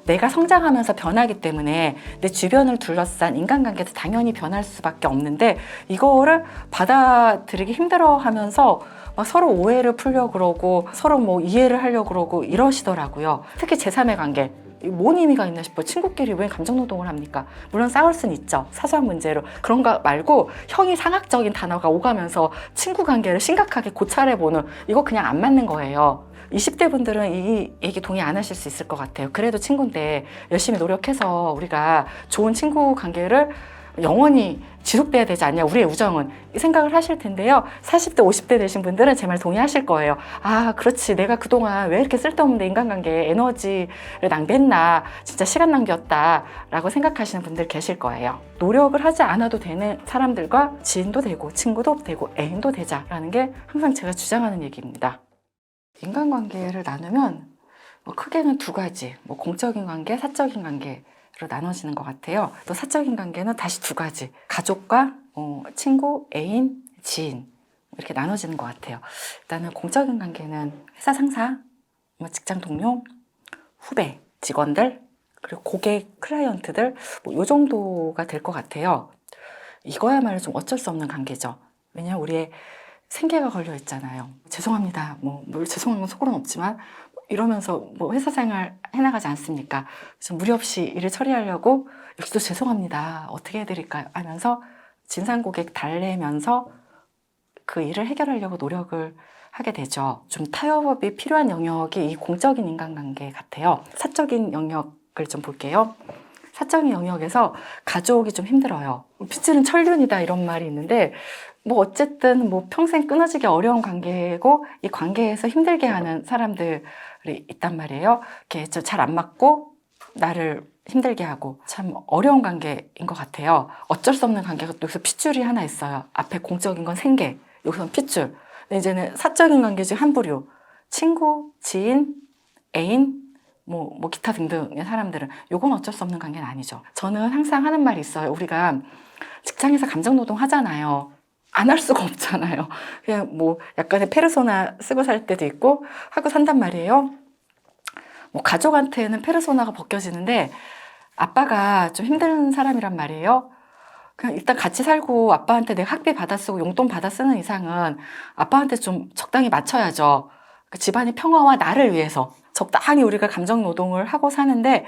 내가 성장하면서 변하기 때문에 내 주변을 둘러싼 인간관계도 당연히 변할 수밖에 없는데 이거를 받아들이기 힘들어하면서 막 서로 오해를 풀려고 그러고 서로 뭐 이해를 하려고 그러고 이러시더라고요. 특히 제3의 관계. 뭔 의미가 있나 싶어요. 친구끼리 왜 감정노동을 합니까? 물론 싸울 수는 있죠. 사소한 문제로. 그런 거 말고 형이상학적인 단어가 오가면서 친구 관계를 심각하게 고찰해보는 이거 그냥 안 맞는 거예요. 20대 분들은 이 얘기 동의 안 하실 수 있을 것 같아요. 그래도 친구인데 열심히 노력해서 우리가 좋은 친구 관계를 영원히 지속돼야 되지 않냐, 우리의 우정은. 이 생각을 하실 텐데요. 40대, 50대 되신 분들은 제 말 동의하실 거예요. 아, 그렇지. 내가 그동안 왜 이렇게 쓸데없는 인간관계에 에너지를 낭비했나. 진짜 시간 낭비였다. 라고 생각하시는 분들 계실 거예요. 노력을 하지 않아도 되는 사람들과 지인도 되고, 친구도 되고, 애인도 되자라는 게 항상 제가 주장하는 얘기입니다. 인간관계를 나누면 크게는 두 가지, 공적인 관계, 사적인 관계 로 나눠지는 것 같아요. 또 사적인 관계는 다시 두 가지, 가족과 친구, 애인, 지인 이렇게 나눠지는 것 같아요. 일단은 공적인 관계는 회사 상사, 직장 동료, 후배, 직원들, 그리고 고객, 클라이언트들 이 정도가 될 것 같아요. 이거야말로 좀 어쩔 수 없는 관계죠. 왜냐하면 우리의 생계가 걸려 있잖아요. 죄송합니다. 뭘 죄송한 건 속으로는 없지만 이러면서 회사 생활 해나가지 않습니까? 그래서 무리 없이 일을 처리하려고 여기도 죄송합니다. 어떻게 해드릴까요? 하면서 진상 고객 달래면서 그 일을 해결하려고 노력을 하게 되죠. 좀 타협이 필요한 영역이 이 공적인 인간관계 같아요. 사적인 영역을 좀 볼게요. 사적인 영역에서 가족이 좀 힘들어요. 핏줄은 천륜이다 이런 말이 있는데 어쨌든 평생 끊어지기 어려운 관계고 이 관계에서 힘들게 하는 사람들이 있단 말이에요. 이렇게 잘 안 맞고 나를 힘들게 하고 참 어려운 관계인 것 같아요. 어쩔 수 없는 관계가 또 여기서 핏줄이 하나 있어요. 앞에 공적인 건 생계, 여기서는 핏줄. 근데 이제는 사적인 관계 중 한 부류. 친구, 지인, 애인, 기타 등등의 사람들은 요건 어쩔 수 없는 관계는 아니죠. 저는 항상 하는 말이 있어요. 우리가 직장에서 감정노동 하잖아요. 안 할 수가 없잖아요. 그냥 약간의 페르소나 쓰고 살 때도 있고 하고 산단 말이에요. 가족한테는 페르소나가 벗겨지는데 아빠가 좀 힘든 사람이란 말이에요. 그냥 일단 같이 살고 아빠한테 내가 학비 받아 쓰고 용돈 받아 쓰는 이상은 아빠한테 좀 적당히 맞춰야죠. 집안의 평화와 나를 위해서 적당히 우리가 감정노동을 하고 사는데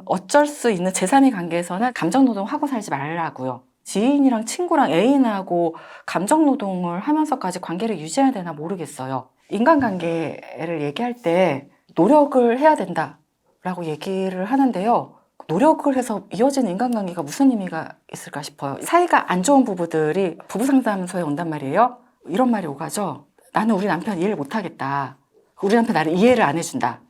어쩔 수 있는 제3의 관계에서는 감정노동하고 살지 말라고요. 지인이랑 친구랑 애인하고 감정노동을 하면서까지 관계를 유지해야 되나 모르겠어요. 인간관계를 얘기할 때 노력을 해야 된다라고 얘기를 하는데요. 노력을 해서 이어지는 인간관계가 무슨 의미가 있을까 싶어요. 사이가 안 좋은 부부들이 부부상담소에 온단 말이에요. 이런 말이 오가죠. 나는 우리 남편 이해를 못하겠다. 우리 남편 나를 이해를 안 해준다.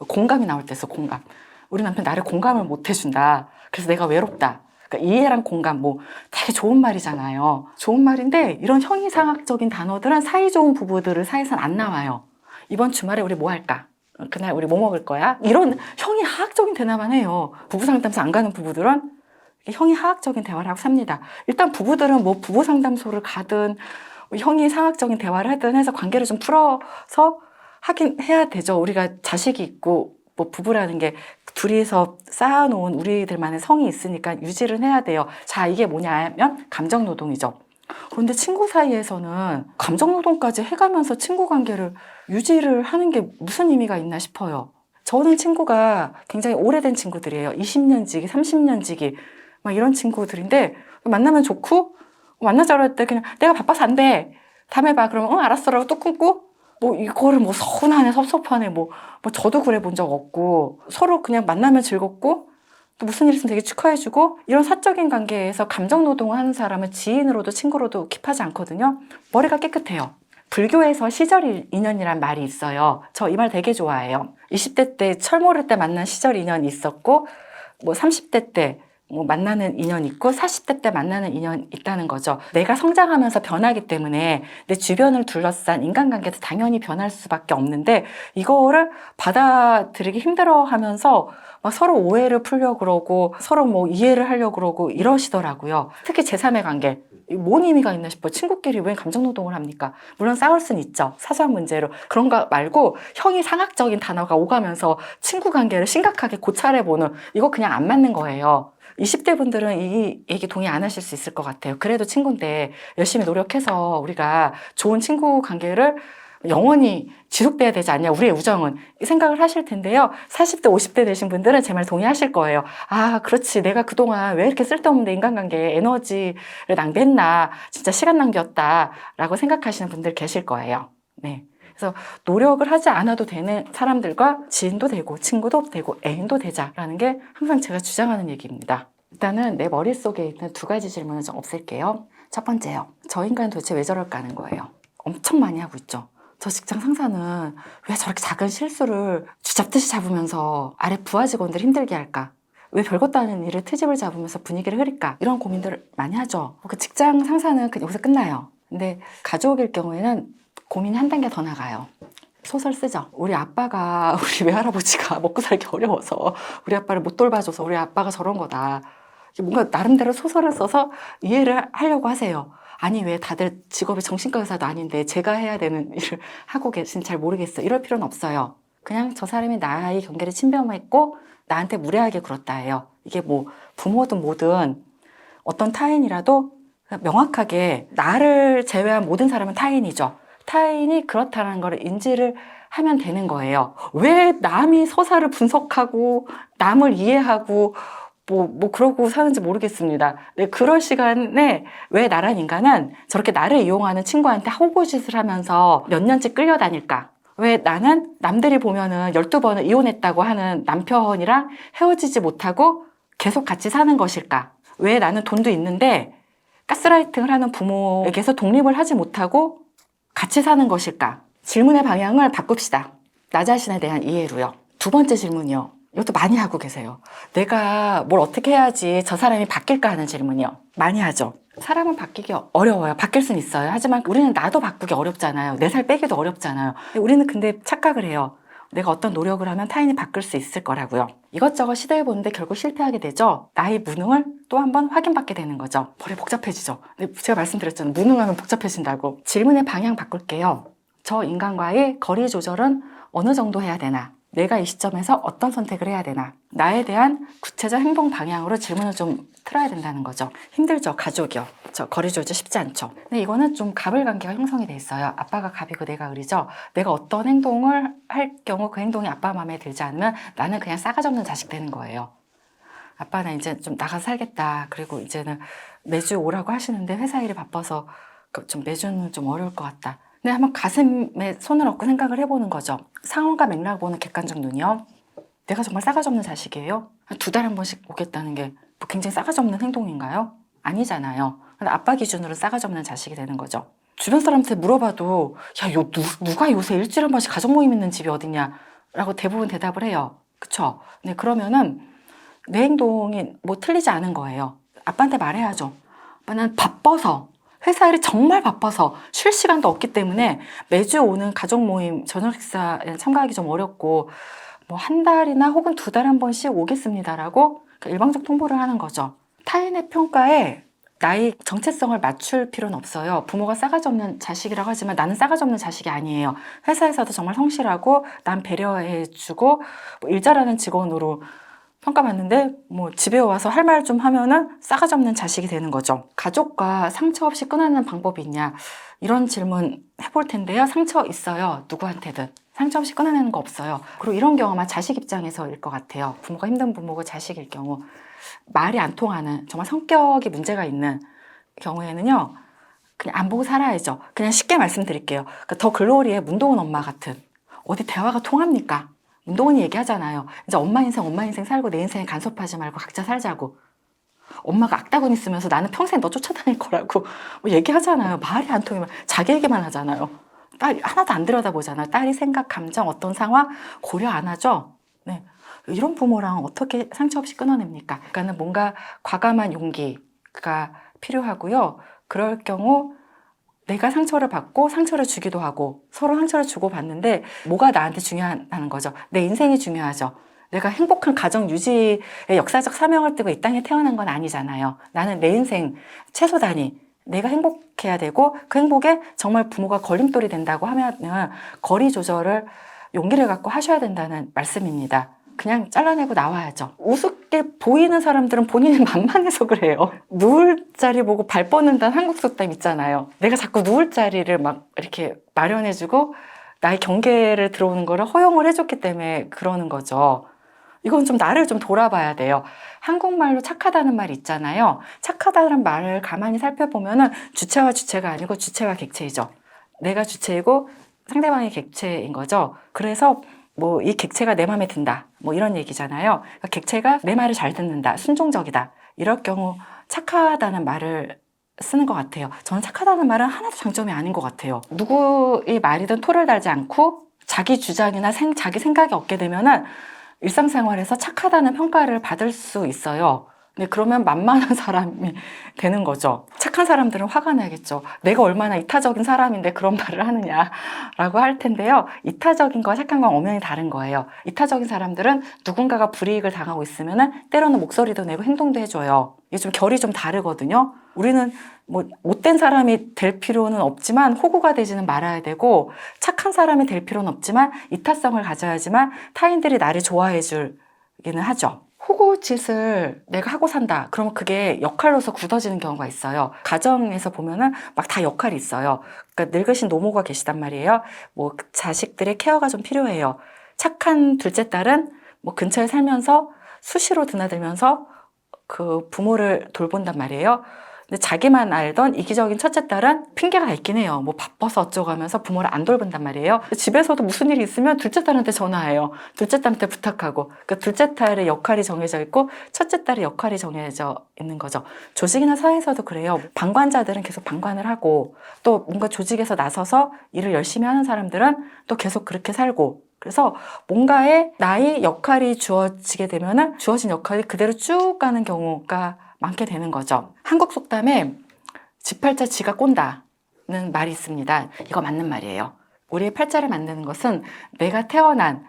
공감이 나올 때 써, 공감. 우리 남편 나를 공감을 못 해준다. 그래서 내가 외롭다. 그러니까 이해랑 공감, 되게 좋은 말이잖아요. 좋은 말인데 이런 형이상학적인 단어들은 사이 좋은 부부들을 사이에선 안 나와요. 이번 주말에 우리 뭐 할까? 그날 우리 뭐 먹을 거야? 이런 형이 하학적인 대화만 해요. 부부 상담소 안 가는 부부들은 형이 하학적인 대화를 하고 삽니다. 일단 부부들은 부부 상담소를 가든 형이 상학적인 대화를 하든 해서 관계를 좀 풀어서 하긴 해야 되죠. 우리가 자식이 있고 부부라는 게 둘이서 쌓아놓은 우리들만의 성이 있으니까 유지를 해야 돼요. 자, 이게 뭐냐면 감정노동이죠. 그런데 친구 사이에서는 감정노동까지 해가면서 친구 관계를 유지를 하는 게 무슨 의미가 있나 싶어요. 저는 친구가 굉장히 오래된 친구들이에요. 20년 지기, 30년 지기 이런 친구들인데 만나면 좋고 만나자고 할 때 그냥 내가 바빠서 안 돼. 다음에 봐. 그러면 알았어라고 뚝 끊고 이거를 서운하네, 섭섭하네, 저도 그래 본 적 없고, 서로 그냥 만나면 즐겁고, 또 무슨 일 있으면 되게 축하해주고, 이런 사적인 관계에서 감정노동을 하는 사람은 지인으로도 친구로도 킵하지 않거든요. 머리가 깨끗해요. 불교에서 시절 인연이란 말이 있어요. 저 이 말 되게 좋아해요. 20대 때 철모를 때 만난 시절 인연이 있었고, 30대 때 만나는 인연이 있고 40대 때 만나는 인연이 있다는 거죠. 내가 성장하면서 변하기 때문에 내 주변을 둘러싼 인간관계도 당연히 변할 수밖에 없는데 이거를 받아들이기 힘들어하면서 서로 오해를 풀려고 그러고 서로 이해를 하려고 그러고 이러시더라고요. 특히 제3의 관계. 뭔 의미가 있나 싶어요. 친구끼리 왜 감정노동을 합니까? 물론 싸울 수는 있죠. 사소한 문제로. 그런 거 말고 형이 상학적인 단어가 오가면서 친구 관계를 심각하게 고찰해보는, 이거 그냥 안 맞는 거예요. 20대 분들은 이 얘기 동의 안 하실 수 있을 것 같아요. 그래도 친구인데 열심히 노력해서 우리가 좋은 친구 관계를 영원히 지속돼야 되지 않냐, 우리의 우정은, 이 생각을 하실 텐데요. 40대 50대 되신 분들은 제 말 동의하실 거예요. 아, 그렇지, 내가 그동안 왜 이렇게 쓸데없는 인간관계에 에너지를 낭비했나, 진짜 시간 낭비였다 라고 생각하시는 분들 계실 거예요. 네. 그래서 노력을 하지 않아도 되는 사람들과 지인도 되고 친구도 되고 애인도 되자라는 게 항상 제가 주장하는 얘기입니다. 일단은 내 머릿속에 있는 두 가지 질문을 좀 없앨게요. 첫 번째요. 저 인간은 도대체 왜 저럴까 하는 거예요. 엄청 많이 하고 있죠. 저 직장 상사는 왜 저렇게 작은 실수를 쥐잡듯이 잡으면서 아래 부하 직원들 힘들게 할까? 왜 별것도 아닌 일을 트집을 잡으면서 분위기를 흐릴까? 이런 고민들을 많이 하죠. 그 직장 상사는 여기서 끝나요. 근데 가족일 경우에는 고민이 한 단계 더 나가요. 소설 쓰죠. 우리 아빠가, 우리 외할아버지가 먹고 살기 어려워서 우리 아빠를 못 돌봐줘서 우리 아빠가 저런 거다. 뭔가 나름대로 소설을 써서 이해를 하려고 하세요. 아니, 왜 다들 직업이 정신과 의사도 아닌데 제가 해야 되는 일을 하고 계신, 잘 모르겠어요. 이럴 필요는 없어요. 그냥 저 사람이 나의 경계를 침범했고 나한테 무례하게 굴었다 해요. 이게 뭐 부모든 뭐든 어떤 타인이라도 명확하게, 나를 제외한 모든 사람은 타인이죠. 타인이 그렇다는 걸 인지를 하면 되는 거예요. 왜 남이 서사를 분석하고 남을 이해하고 그러고 사는지 모르겠습니다. 네, 그럴 시간에 왜 나란 인간은 저렇게 나를 이용하는 친구한테 호구짓을 하면서 몇 년째 끌려다닐까? 왜 나는 남들이 보면은 12번을 이혼했다고 하는 남편이랑 헤어지지 못하고 계속 같이 사는 것일까? 왜 나는 돈도 있는데 가스라이팅을 하는 부모에게서 독립을 하지 못하고 같이 사는 것일까? 질문의 방향을 바꿉시다. 나 자신에 대한 이해로요. 두 번째 질문이요. 이것도 많이 하고 계세요. 내가 뭘 어떻게 해야지 저 사람이 바뀔까 하는 질문이요. 많이 하죠. 사람은 바뀌기 어려워요. 바뀔 수는 있어요. 하지만 우리는 나도 바꾸기 어렵잖아요. 4살 빼기도 어렵잖아요. 우리는 근데 착각을 해요. 내가 어떤 노력을 하면 타인이 바뀔 수 있을 거라고요. 이것저것 시도해보는데 결국 실패하게 되죠. 나의 무능을 또 한 번 확인받게 되는 거죠. 머리 복잡해지죠. 제가 말씀드렸잖아요. 무능하면 복잡해진다고. 질문의 방향 바꿀게요. 저 인간과의 거리 조절은 어느 정도 해야 되나? 내가 이 시점에서 어떤 선택을 해야 되나? 나에 대한 구체적 행동 방향으로 질문을 좀 틀어야 된다는 거죠. 힘들죠, 가족이요. 저 거리 조절 쉽지 않죠. 근데 이거는 좀 갑을 관계가 형성이 돼 있어요. 아빠가 갑이고 내가 을이죠. 내가 어떤 행동을 할 경우 그 행동이 아빠 마음에 들지 않으면 나는 그냥 싸가지 없는 자식 되는 거예요. 아빠는 이제 좀 나가서 살겠다. 그리고 이제는 매주 오라고 하시는데 회사 일이 바빠서 좀 매주는 좀 어려울 것 같다. 근데 한번 가슴에 손을 얹고 생각을 해보는 거죠. 상황과 맥락 보는 객관적 눈이요. 내가 정말 싸가지 없는 자식이에요? 2달에 한 번씩 오겠다는 게 뭐 굉장히 싸가지 없는 행동인가요? 아니잖아요. 근데 아빠 기준으로 싸가지 없는 자식이 되는 거죠. 주변 사람한테 물어봐도 야, 누가 요새 일주일에 한 번씩 가족 모임 있는 집이 어디냐? 라고 대부분 대답을 해요. 그쵸? 네, 그러면은 내 행동이 뭐 틀리지 않은 거예요. 아빠한테 말해야죠. 아빠는 바빠서, 회사 일이 정말 바빠서 쉴 시간도 없기 때문에 매주 오는 가족 모임 저녁 식사에 참가하기 좀 어렵고 뭐 한 달이나 혹은 2달에 한 번씩 오겠습니다라고 일방적 통보를 하는 거죠. 타인의 평가에 나의 정체성을 맞출 필요는 없어요. 부모가 싸가지 없는 자식이라고 하지만 나는 싸가지 없는 자식이 아니에요. 회사에서도 정말 성실하고 남 배려해주고 뭐 일 잘하는 직원으로 평가받는데 뭐 집에 와서 할 말 좀 하면은 싸가지 없는 자식이 되는 거죠. 가족과 상처 없이 끊어내는 방법이 있냐, 이런 질문 해볼 텐데요. 상처 있어요. 누구한테든. 상처 없이 끊어내는 거 없어요. 그리고 이런 경우만 자식 입장에서일 것 같아요. 부모가 힘든 부모고 자식일 경우 말이 안 통하는, 정말 성격이 문제가 있는 경우에는요, 그냥 안 보고 살아야죠. 그냥 쉽게 말씀드릴게요. 그러니까 더 글로리의 문동은 엄마 같은, 어디 대화가 통합니까? 문동은이 얘기하잖아요. 이제 엄마 인생 살고 내 인생에 간섭하지 말고 각자 살자고. 엄마가 악다구니 쓰면서 나는 평생 너 쫓아다닐 거라고 뭐 얘기하잖아요. 말이 안 통하면 자기 얘기만 하잖아요. 딸 하나도 안 들여다보잖아요. 딸이 생각, 감정, 어떤 상황 고려 안 하죠. 네. 이런 부모랑 어떻게 상처 없이 끊어냅니까? 그러니까는 뭔가 과감한 용기가 필요하고요. 그럴 경우 내가 상처를 받고 상처를 주기도 하고 서로 상처를 주고받는데 뭐가 나한테 중요하다는 거죠. 내 인생이 중요하죠. 내가 행복한 가정 유지의 역사적 사명을 띠고 이 땅에 태어난 건 아니잖아요. 나는 내 인생 최소 단위 내가 행복해야 되고 그 행복에 정말 부모가 걸림돌이 된다고 하면 거리 조절을 용기를 갖고 하셔야 된다는 말씀입니다. 그냥 잘라내고 나와야죠. 우습게 보이는 사람들은 본인이 만만해서 그래요. 누울 자리 보고 발 뻗는다는 한국 속담 있잖아요. 내가 자꾸 누울 자리를 막 이렇게 마련해주고 나의 경계를 들어오는 거를 허용을 해줬기 때문에 그러는 거죠. 이건 좀 나를 좀 돌아봐야 돼요. 한국말로 착하다는 말이 있잖아요. 착하다는 말을 가만히 살펴보면은 주체와 주체가 아니고 주체와 객체이죠. 내가 주체이고 상대방이 객체인 거죠. 그래서 뭐 이 객체가 내 마음에 든다. 뭐 이런 얘기잖아요. 그러니까 객체가 내 말을 잘 듣는다. 순종적이다. 이럴 경우 착하다는 말을 쓰는 것 같아요. 저는 착하다는 말은 하나도 장점이 아닌 것 같아요. 누구의 말이든 토를 달지 않고 자기 주장이나 자기 생각이 없게 되면은 일상생활에서 착하다는 평가를 받을 수 있어요. 근데 그러면 만만한 사람이 되는 거죠. 착한 사람들은 화가 나겠죠. 내가 얼마나 이타적인 사람인데 그런 말을 하느냐라고 할 텐데요. 이타적인 거와 착한 건 엄연히 다른 거예요. 이타적인 사람들은 누군가가 불이익을 당하고 있으면은 때로는 목소리도 내고 행동도 해줘요. 이게 좀 결이 좀 다르거든요. 우리는 뭐 못된 사람이 될 필요는 없지만 호구가 되지는 말아야 되고 착한 사람이 될 필요는 없지만 이타성을 가져야지만 타인들이 나를 좋아해 주기는 하죠. 호구짓을 내가 하고 산다. 그러면 그게 역할로서 굳어지는 경우가 있어요. 가정에서 보면은 막 다 역할이 있어요. 그러니까 늙으신 노모가 계시단 말이에요. 뭐 자식들의 케어가 좀 필요해요. 착한 둘째 딸은 뭐 근처에 살면서 수시로 드나들면서 그 부모를 돌본단 말이에요. 근데 자기만 알던 이기적인 첫째 딸은 핑계가 있긴 해요. 뭐 바빠서 어쩌고 하면서 부모를 안 돌본단 말이에요. 집에서도 무슨 일이 있으면 둘째 딸한테 전화해요. 둘째 딸한테 부탁하고. 그러니까 둘째 딸의 역할이 정해져 있고 첫째 딸의 역할이 정해져 있는 거죠. 조직이나 사회에서도 그래요. 방관자들은 계속 방관을 하고 또 뭔가 조직에서 나서서 일을 열심히 하는 사람들은 또 계속 그렇게 살고 그래서 뭔가에 나의 역할이 주어지게 되면은 주어진 역할이 그대로 쭉 가는 경우가 많게 되는 거죠. 한국 속담에 지 팔자 지가 꼰다는 말이 있습니다. 이거 맞는 말이에요. 우리의 팔자를 만드는 것은 내가 태어난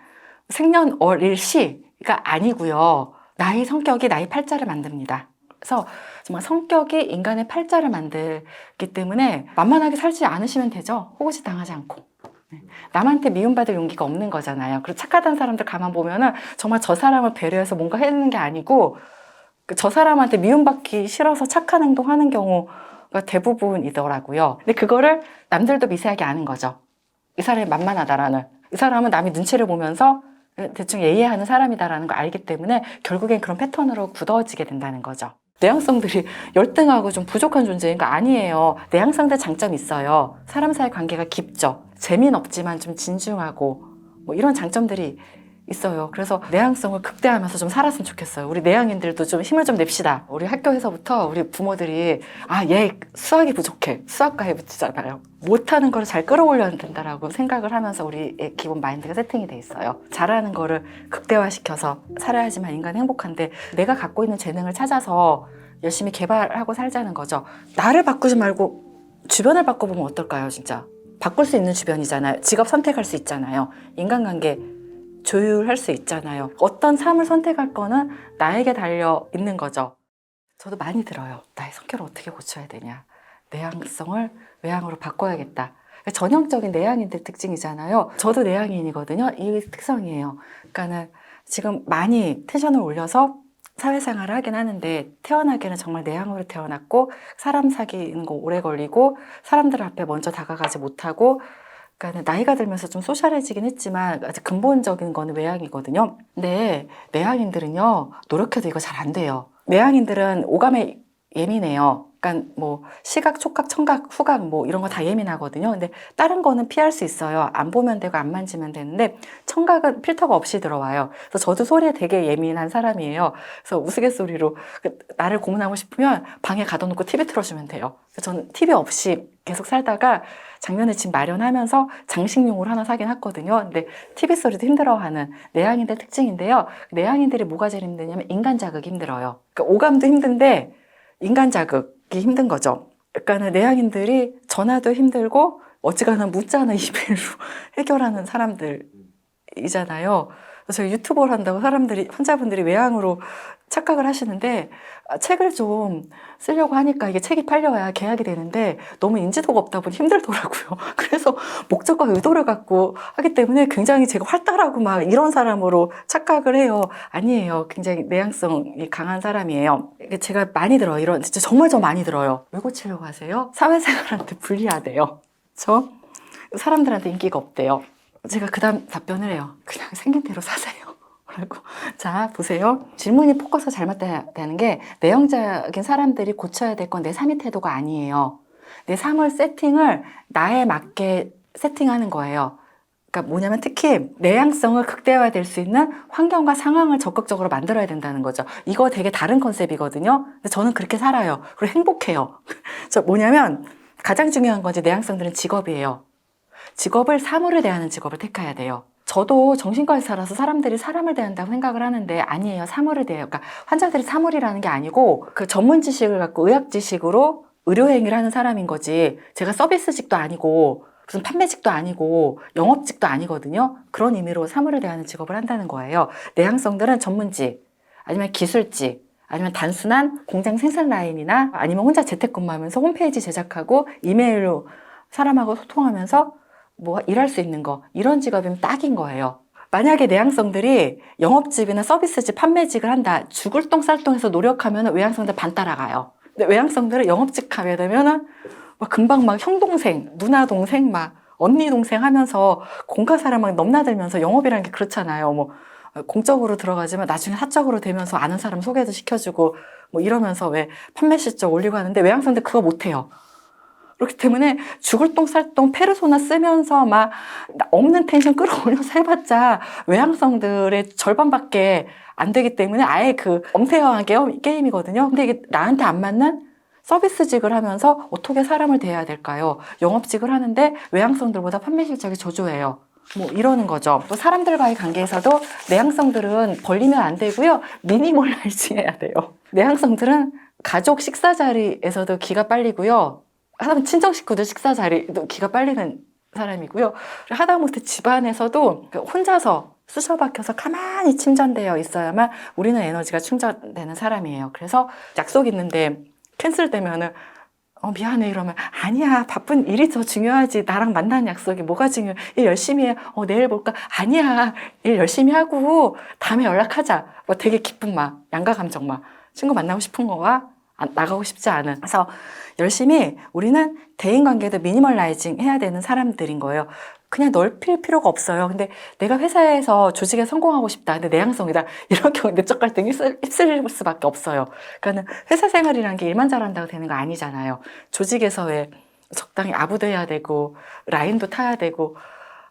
생년월일시가 아니고요. 나의 성격이 나의 팔자를 만듭니다. 그래서 정말 성격이 인간의 팔자를 만들기 때문에 만만하게 살지 않으시면 되죠. 호구짓 당하지 않고. 남한테 미움받을 용기가 없는 거잖아요. 그리고 착하다는 사람들 가만 보면은 정말 저 사람을 배려해서 뭔가 해주는 게 아니고 저 사람한테 미움받기 싫어서 착한 행동하는 경우가 대부분이더라고요. 근데 그거를 남들도 미세하게 아는 거죠. 이 사람이 만만하다라는. 이 사람은 남이 눈치를 보면서 대충 예의하는 사람이다라는 걸 알기 때문에 결국엔 그런 패턴으로 굳어지게 된다는 거죠. 내향성들이 열등하고 좀 부족한 존재인 거 아니에요. 내향성들 장점이 있어요. 사람 사이 관계가 깊죠. 재미는 없지만 좀 진중하고 뭐 이런 장점들이 있어요. 그래서 내향성을 극대화하면서 좀 살았으면 좋겠어요. 우리 내향인들도 좀 힘을 좀 냅시다. 우리 학교에서부터 우리 부모들이 얘 수학이 부족해. 수학과에 붙이잖아요. 못하는 거를 잘 끌어올려야 된다라고 생각을 하면서 우리의 기본 마인드가 세팅이 돼 있어요. 잘하는 거를 극대화시켜서 살아야지만 인간은 행복한데 내가 갖고 있는 재능을 찾아서 열심히 개발하고 살자는 거죠. 나를 바꾸지 말고 주변을 바꿔보면 어떨까요, 진짜? 바꿀 수 있는 주변이잖아요. 직업 선택할 수 있잖아요. 인간관계 조율할 수 있잖아요. 어떤 삶을 선택할 거는 나에게 달려 있는 거죠. 저도 많이 들어요. 나의 성격을 어떻게 고쳐야 되냐. 내향성을 외향으로 바꿔야겠다. 전형적인 내향인들 특징이잖아요. 저도 내향인이거든요. 이 특성이에요. 그러니까는 지금 많이 텐션을 올려서 사회생활을 하긴 하는데 태어나기는 정말 내향으로 태어났고 사람 사귀는 거 오래 걸리고 사람들 앞에 먼저 다가가지 못하고 그러니까 나이가 들면서 좀 소셜해지긴 했지만 아직 근본적인 거는 외향이거든요. 근데 내향인들은요 노력해도 이거 잘 안 돼요. 내향인들은 오감에 예민해요. 그러니까 뭐 시각, 촉각, 청각, 후각 뭐 이런 거 다 예민하거든요. 근데 다른 거는 피할 수 있어요. 안 보면 되고 안 만지면 되는데 청각은 필터가 없이 들어와요. 그래서 저도 소리에 되게 예민한 사람이에요. 그래서 우스갯소리로 나를 고문하고 싶으면 방에 가둬놓고 TV 틀어주면 돼요. 그래서 저는 TV 없이 계속 살다가 작년에 집 마련하면서 장식용으로 하나 사긴 했거든요. 근데 TV 소리도 힘들어하는 내향인들 특징인데요. 내향인들이 뭐가 제일 힘드냐면 인간 자극이 힘들어요. 그러니까 오감도 힘든데 인간 자극이 힘든 거죠. 그러니까 내향인들이 전화도 힘들고 어지간한 문자나 이메일로 해결하는 사람들이잖아요. 제가 유튜버를 한다고 환자분들이 외향으로 착각을 하시는데 책을 좀 쓰려고 하니까 이게 책이 팔려야 계약이 되는데 너무 인지도가 없다 보니 힘들더라고요. 그래서 목적과 의도를 갖고 하기 때문에 굉장히 제가 활달하고 막 이런 사람으로 착각을 해요. 아니에요. 굉장히 내향성이 강한 사람이에요. 제가 많이 들어요. 이런 진짜 정말 저 많이 들어요. 왜 고치려고 하세요? 사회생활한테 불리하대요. 사람들한테 인기가 없대요. 제가 그 다음 답변을 해요. 그냥 생긴 대로 사세요. 라고. 자, 보세요. 질문이 포커스가 잘못돼야 되는 게 내형적인 사람들이 고쳐야 될 건 내 삶의 태도가 아니에요. 내 삶을 세팅을 나에 맞게 세팅하는 거예요. 그러니까 뭐냐면 특히 내향성을 극대화될 수 있는 환경과 상황을 적극적으로 만들어야 된다는 거죠. 이거 되게 다른 컨셉이거든요. 근데 저는 그렇게 살아요. 그리고 행복해요. 뭐냐면 가장 중요한 건 이제 내향성들은 직업이에요. 직업을 사물을 대하는 직업을 택해야 돼요. 저도 정신과 의사라서 사람들이 사람을 대한다고 생각을 하는데 아니에요. 사물을 대해요. 그러니까 환자들이 사물이라는 게 아니고 그 전문 지식을 갖고 의학 지식으로 의료 행위를 하는 사람인 거지. 제가 서비스직도 아니고 무슨 판매직도 아니고 영업직도 아니거든요. 그런 의미로 사물을 대하는 직업을 한다는 거예요. 내향성들은 전문직 아니면 기술직 아니면 단순한 공장 생산 라인이나 아니면 혼자 재택근무하면서 홈페이지 제작하고 이메일로 사람하고 소통하면서 뭐 일할 수 있는 거 이런 직업이면 딱인 거예요. 만약에 내향성들이 영업직이나 서비스직, 판매직을 한다. 죽을 똥 쌀똥해서 노력하면 외향성들 반 따라가요. 근데 외향성들은 영업직 하게 되면은 막 금방 막 형 동생, 누나 동생, 막 언니 동생 하면서 공과 사람 막 넘나들면서 영업이라는 게 그렇잖아요. 뭐 공적으로 들어가지만 나중에 사적으로 되면서 아는 사람 소개도 시켜주고 뭐 이러면서 왜 판매 실적 올리고 하는데 외향성들 그거 못해요. 그렇기 때문에 죽을 똥 쌀 똥 페르소나 쓰면서 막 없는 텐션 끌어올려서 해봤자 외향성들의 절반밖에 안 되기 때문에 아예 그 엄태화한 게임이거든요. 근데 이게 나한테 안 맞는 서비스직을 하면서 어떻게 사람을 대해야 될까요? 영업직을 하는데 외향성들보다 판매 실적이 저조해요. 뭐 이러는 거죠. 또 사람들과의 관계에서도 내향성들은 벌리면 안 되고요. 미니멀라이징 해야 돼요. 내향성들은 가족 식사 자리에서도 기가 빨리고요. 하다못해 친정 식구들 식사 자리도 기가 빨리는 사람이고요. 하다못해 집안에서도 혼자서 쑤셔박혀서 가만히 침전되어 있어야만 우리는 에너지가 충전되는 사람이에요. 그래서 약속 있는데 캔슬되면은 미안해 이러면 아니야 바쁜 일이 더 중요하지 나랑 만나는 약속이 뭐가 중요해 일 열심히 해 내일 볼까 아니야 일 열심히 하고 다음에 연락하자 뭐 되게 기쁜 막 양가 감정 막 친구 만나고 싶은 거와 나가고 싶지 않은 그래서 열심히 우리는 대인관계도 미니멀라이징 해야 되는 사람들인 거예요. 그냥 넓힐 필요가 없어요. 근데 내가 회사에서 조직에 성공하고 싶다. 근데 내향성이다. 이런 경우 내적 갈등이 휩쓸릴 수밖에 없어요. 그러니까 회사 생활이라는 게 일만 잘한다고 되는 거 아니잖아요. 조직에서 왜 적당히 아부도 해야 되고 라인도 타야 되고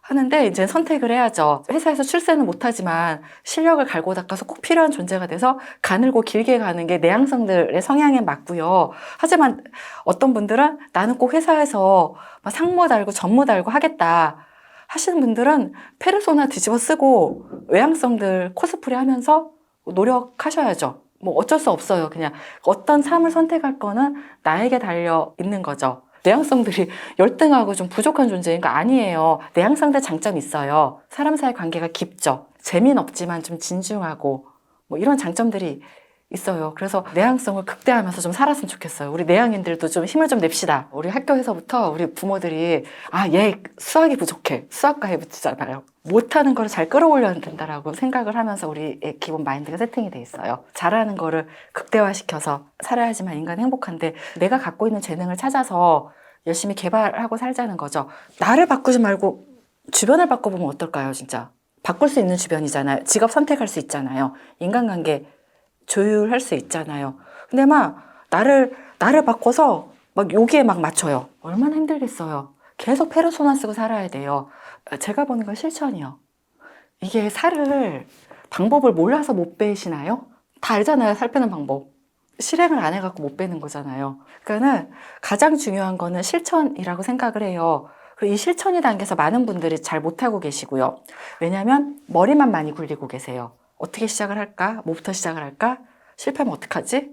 하는데 이제 선택을 해야죠. 회사에서 출세는 못하지만 실력을 갈고 닦아서 꼭 필요한 존재가 돼서 가늘고 길게 가는 게 내향성들의 성향에 맞고요. 하지만 어떤 분들은 나는 꼭 회사에서 상무 달고 전무 달고 하겠다 하시는 분들은 페르소나 뒤집어 쓰고 외향성들 코스프레 하면서 노력하셔야죠. 뭐 어쩔 수 없어요. 그냥 어떤 삶을 선택할 거는 나에게 달려 있는 거죠. 내향성들이 열등하고 좀 부족한 존재인 거 아니에요. 내향성들 장점이 있어요. 사람 사이 관계가 깊죠. 재미는 없지만 좀 진중하고 뭐 이런 장점들이 있어요. 그래서 내향성을 극대화하면서 좀 살았으면 좋겠어요. 우리 내향인들도 좀 힘을 좀 냅시다. 우리 학교에서부터 우리 부모들이 얘 수학이 부족해. 수학과에 붙이잖아요. 못하는 거를 잘 끌어올려야 된다라고 생각을 하면서 우리의 기본 마인드가 세팅이 돼 있어요. 잘하는 거를 극대화시켜서 살아야지만 인간이 행복한데 내가 갖고 있는 재능을 찾아서 열심히 개발하고 살자는 거죠. 나를 바꾸지 말고 주변을 바꿔보면 어떨까요, 진짜? 바꿀 수 있는 주변이잖아요. 직업 선택할 수 있잖아요. 인간관계 조율할 수 있잖아요. 근데 막 나를 바꿔서 막 여기에 막 맞춰요. 얼마나 힘들겠어요. 계속 페르소나 쓰고 살아야 돼요. 제가 보는 건 실천이요. 이게 살을 방법을 몰라서 못 빼시나요? 다 알잖아요. 살 빼는 방법. 실행을 안 해갖고 못 빼는 거잖아요. 그러니까는 가장 중요한 거는 실천이라고 생각을 해요. 그리고 이 실천이 단계에서 많은 분들이 잘 못하고 계시고요. 왜냐하면 머리만 많이 굴리고 계세요. 어떻게 시작을 할까? 뭐부터 시작을 할까? 실패하면 어떡하지?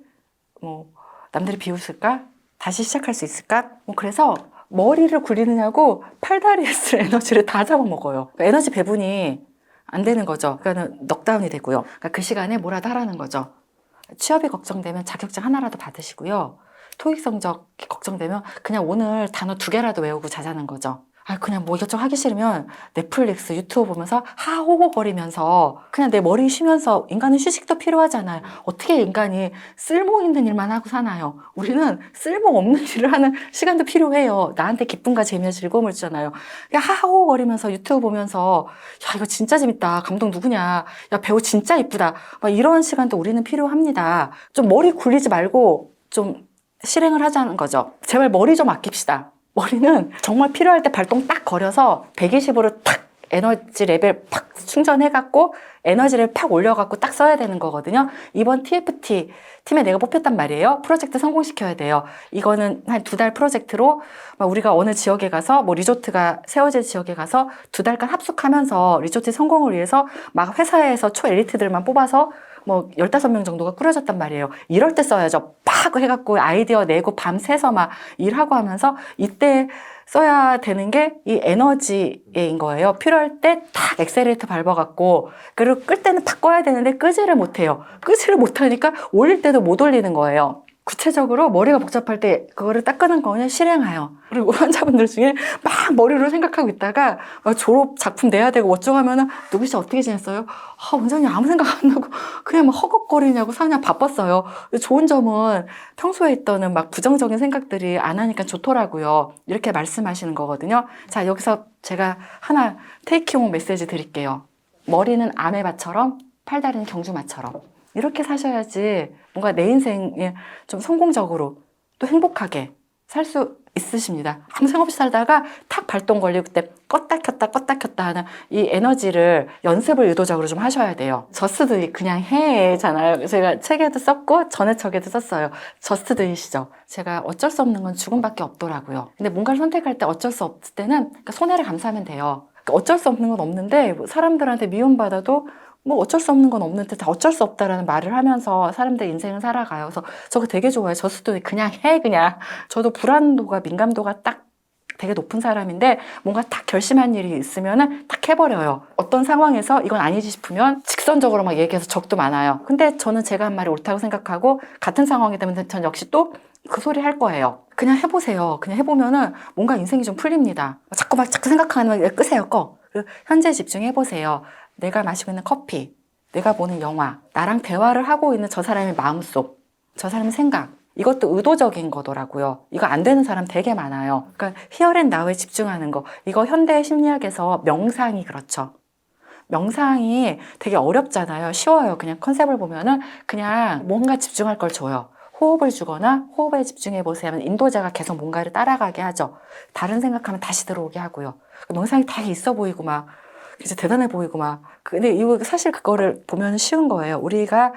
뭐 남들이 비웃을까? 다시 시작할 수 있을까? 뭐 그래서 머리를 굴리느냐고 팔다리에 쓸 에너지를 다 잡아먹어요. 에너지 배분이 안 되는 거죠. 그러니까는 넉다운이 되고요. 그러니까 그 시간에 뭐라도 하라는 거죠. 취업이 걱정되면 자격증 하나라도 받으시고요. 토익 성적이 걱정되면 그냥 오늘 단어 2개라도 외우고 자자는 거죠. 그냥 뭐 이것저것 하기 싫으면 넷플릭스, 유튜브 보면서 하호호거리면서 그냥 내 머리 쉬면서, 인간은 휴식도 필요하잖아요. 어떻게 인간이 쓸모 있는 일만 하고 사나요? 우리는 쓸모 없는 일을 하는 시간도 필요해요. 나한테 기쁨과 재미와 즐거움을 주잖아요. 그냥 하호호거리면서 유튜브 보면서 야 이거 진짜 재밌다. 감독 누구냐? 야 배우 진짜 이쁘다. 막 이런 시간도 우리는 필요합니다. 좀 머리 굴리지 말고 좀 실행을 하자는 거죠. 제발 머리 좀 아낍시다. 머리는 정말 필요할 때 발동 딱 거려서 120으로 탁 에너지 레벨 팍 충전해갖고 에너지를 팍 올려갖고 딱 써야 되는 거거든요. 이번 TFT 팀에 내가 뽑혔단 말이에요. 프로젝트 성공시켜야 돼요. 이거는 한 2달 프로젝트로 우리가 어느 지역에 가서 뭐 리조트가 세워질 지역에 가서 2달간 합숙하면서 리조트 성공을 위해서 막 회사에서 초엘리트들만 뽑아서 뭐 15명 정도가 꾸려졌단 말이에요. 이럴 때 써야죠. 팍 해갖고 아이디어 내고 밤새서 막 일하고 하면서 이때 써야 되는 게 이 에너지인 거예요. 필요할 때 탁 엑셀레이터 밟아갖고, 그리고 끌 때는 팍 꺼야 되는데 끄지를 못해요. 끄지를 못하니까 올릴 때도 못 올리는 거예요. 구체적으로 머리가 복잡할 때 그거를 딱 끄는 거는 실행해요. 그리고 환자분들 중에 막 머리로 생각하고 있다가 졸업 작품 내야 되고 어쩌고 하면은 누구 씨 어떻게 지냈어요? 원장님 아무 생각 안 나고 그냥 막 허걱거리냐고 사냐 바빴어요. 좋은 점은 평소에 있던 막 부정적인 생각들이 안 하니까 좋더라고요. 이렇게 말씀하시는 거거든요. 자, 여기서 제가 하나 테이크홈 메시지 드릴게요. 머리는 아메바처럼 팔다리는 경주마처럼 이렇게 사셔야지 뭔가 내 인생에 좀 성공적으로 또 행복하게 살 수 있으십니다. 아무 생각 없이 살다가 탁 발동 걸리고 그때 껐다 켰다 하는 이 에너지를 연습을 의도적으로 좀 하셔야 돼요. 저스트 잇 그냥 해잖아요. 제가 책에도 썼고 전에 책에도 썼어요. 저스트 잇이죠. 제가 어쩔 수 없는 건 죽음밖에 없더라고요. 근데 뭔가를 선택할 때 어쩔 수 없을 때는 손해를 감수하면 돼요. 어쩔 수 없는 건 없는데 사람들한테 미움받아도 뭐 어쩔 수 없는 건 없는데 다 어쩔 수 없다라는 말을 하면서 사람들 인생을 살아가요. 그래서 저거 되게 좋아요. 저스도 그냥 해 그냥. 저도 불안도가 민감도가 딱 되게 높은 사람인데 뭔가 딱 결심한 일이 있으면은 딱 해버려요. 어떤 상황에서 이건 아니지 싶으면 직선적으로 막 얘기해서 적도 많아요. 근데 저는 제가 한 말이 옳다고 생각하고 같은 상황이 되면 전 역시 또 그 소리 할 거예요. 그냥 해보세요. 그냥 해보면은 뭔가 인생이 좀 풀립니다. 자꾸 생각하는 거 끄세요. 꺼. 그리고 현재 집중해보세요. 내가 마시고 있는 커피, 내가 보는 영화, 나랑 대화를 하고 있는 저 사람의 마음속, 저 사람의 생각, 이것도 의도적인 거더라고요. 이거 안 되는 사람 되게 많아요. 그러니까 히어 앤 나우에 집중하는 거. 이거 현대 심리학에서 명상이 그렇죠. 명상이 되게 어렵잖아요. 쉬워요. 그냥 컨셉을 보면은 그냥 뭔가 집중할 걸 줘요. 호흡을 주거나 호흡에 집중해 보세요 하면 인도자가 계속 뭔가를 따라가게 하죠. 다른 생각하면 다시 들어오게 하고요. 명상이 되게 있어 보이고 막 진짜 대단해 보이고 막. 근데 이거 사실 그거를 보면 쉬운 거예요. 우리가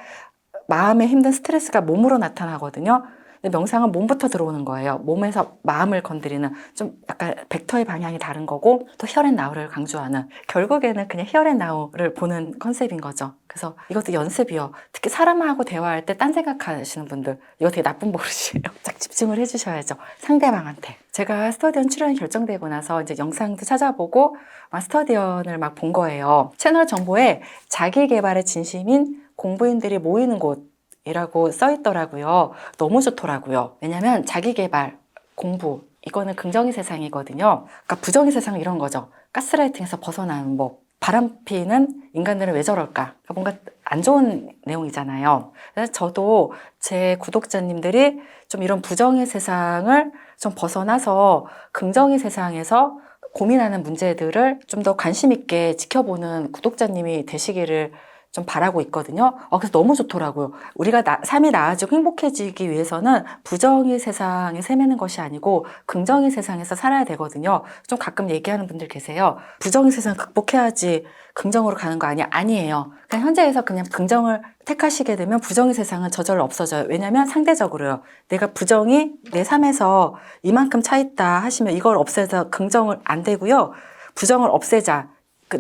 마음에 힘든 스트레스가 몸으로 나타나거든요. 근데 명상은 몸부터 들어오는 거예요. 몸에서 마음을 건드리는 좀 약간 벡터의 방향이 다른 거고 또 히어 앤 나우를 강조하는 결국에는 그냥 히어 앤 나우를 보는 컨셉인 거죠. 그래서 이것도 연습이요. 특히 사람하고 대화할 때 딴 생각하시는 분들 이거 되게 나쁜 버릇이에요. 딱 집중을 해주셔야죠. 상대방한테. 제가 스터디언 출연이 결정되고 나서 이제 영상도 찾아보고 스터디언을 막 본 거예요. 채널 정보에 자기 개발의 진심인 공부인들이 모이는 곳 이라고 써 있더라고요. 너무 좋더라고요. 왜냐면 자기 개발, 공부 이거는 긍정의 세상이거든요. 그러니까 부정의 세상은 이런 거죠. 가스라이팅에서 벗어나는 법. 바람 피는 인간들은 왜 저럴까? 그러니까 뭔가 안 좋은 내용이잖아요. 그래서 저도 제 구독자님들이 좀 이런 부정의 세상을 좀 벗어나서 긍정의 세상에서 고민하는 문제들을 좀 더 관심 있게 지켜보는 구독자님이 되시기를 좀 바라고 있거든요. 그래서 너무 좋더라고요. 우리가 삶이 나아지고 행복해지기 위해서는 부정의 세상에 세매는 것이 아니고 긍정의 세상에서 살아야 되거든요. 좀 가끔 얘기하는 분들 계세요. 부정의 세상 극복해야지 긍정으로 가는 거 아니야? 아니에요. 그냥 현재에서 그냥 긍정을 택하시게 되면 부정의 세상은 저절로 없어져요. 왜냐하면 상대적으로요. 내가 부정이 내 삶에서 이만큼 차 있다 하시면 이걸 없애서 긍정을 안 되고요. 부정을 없애자.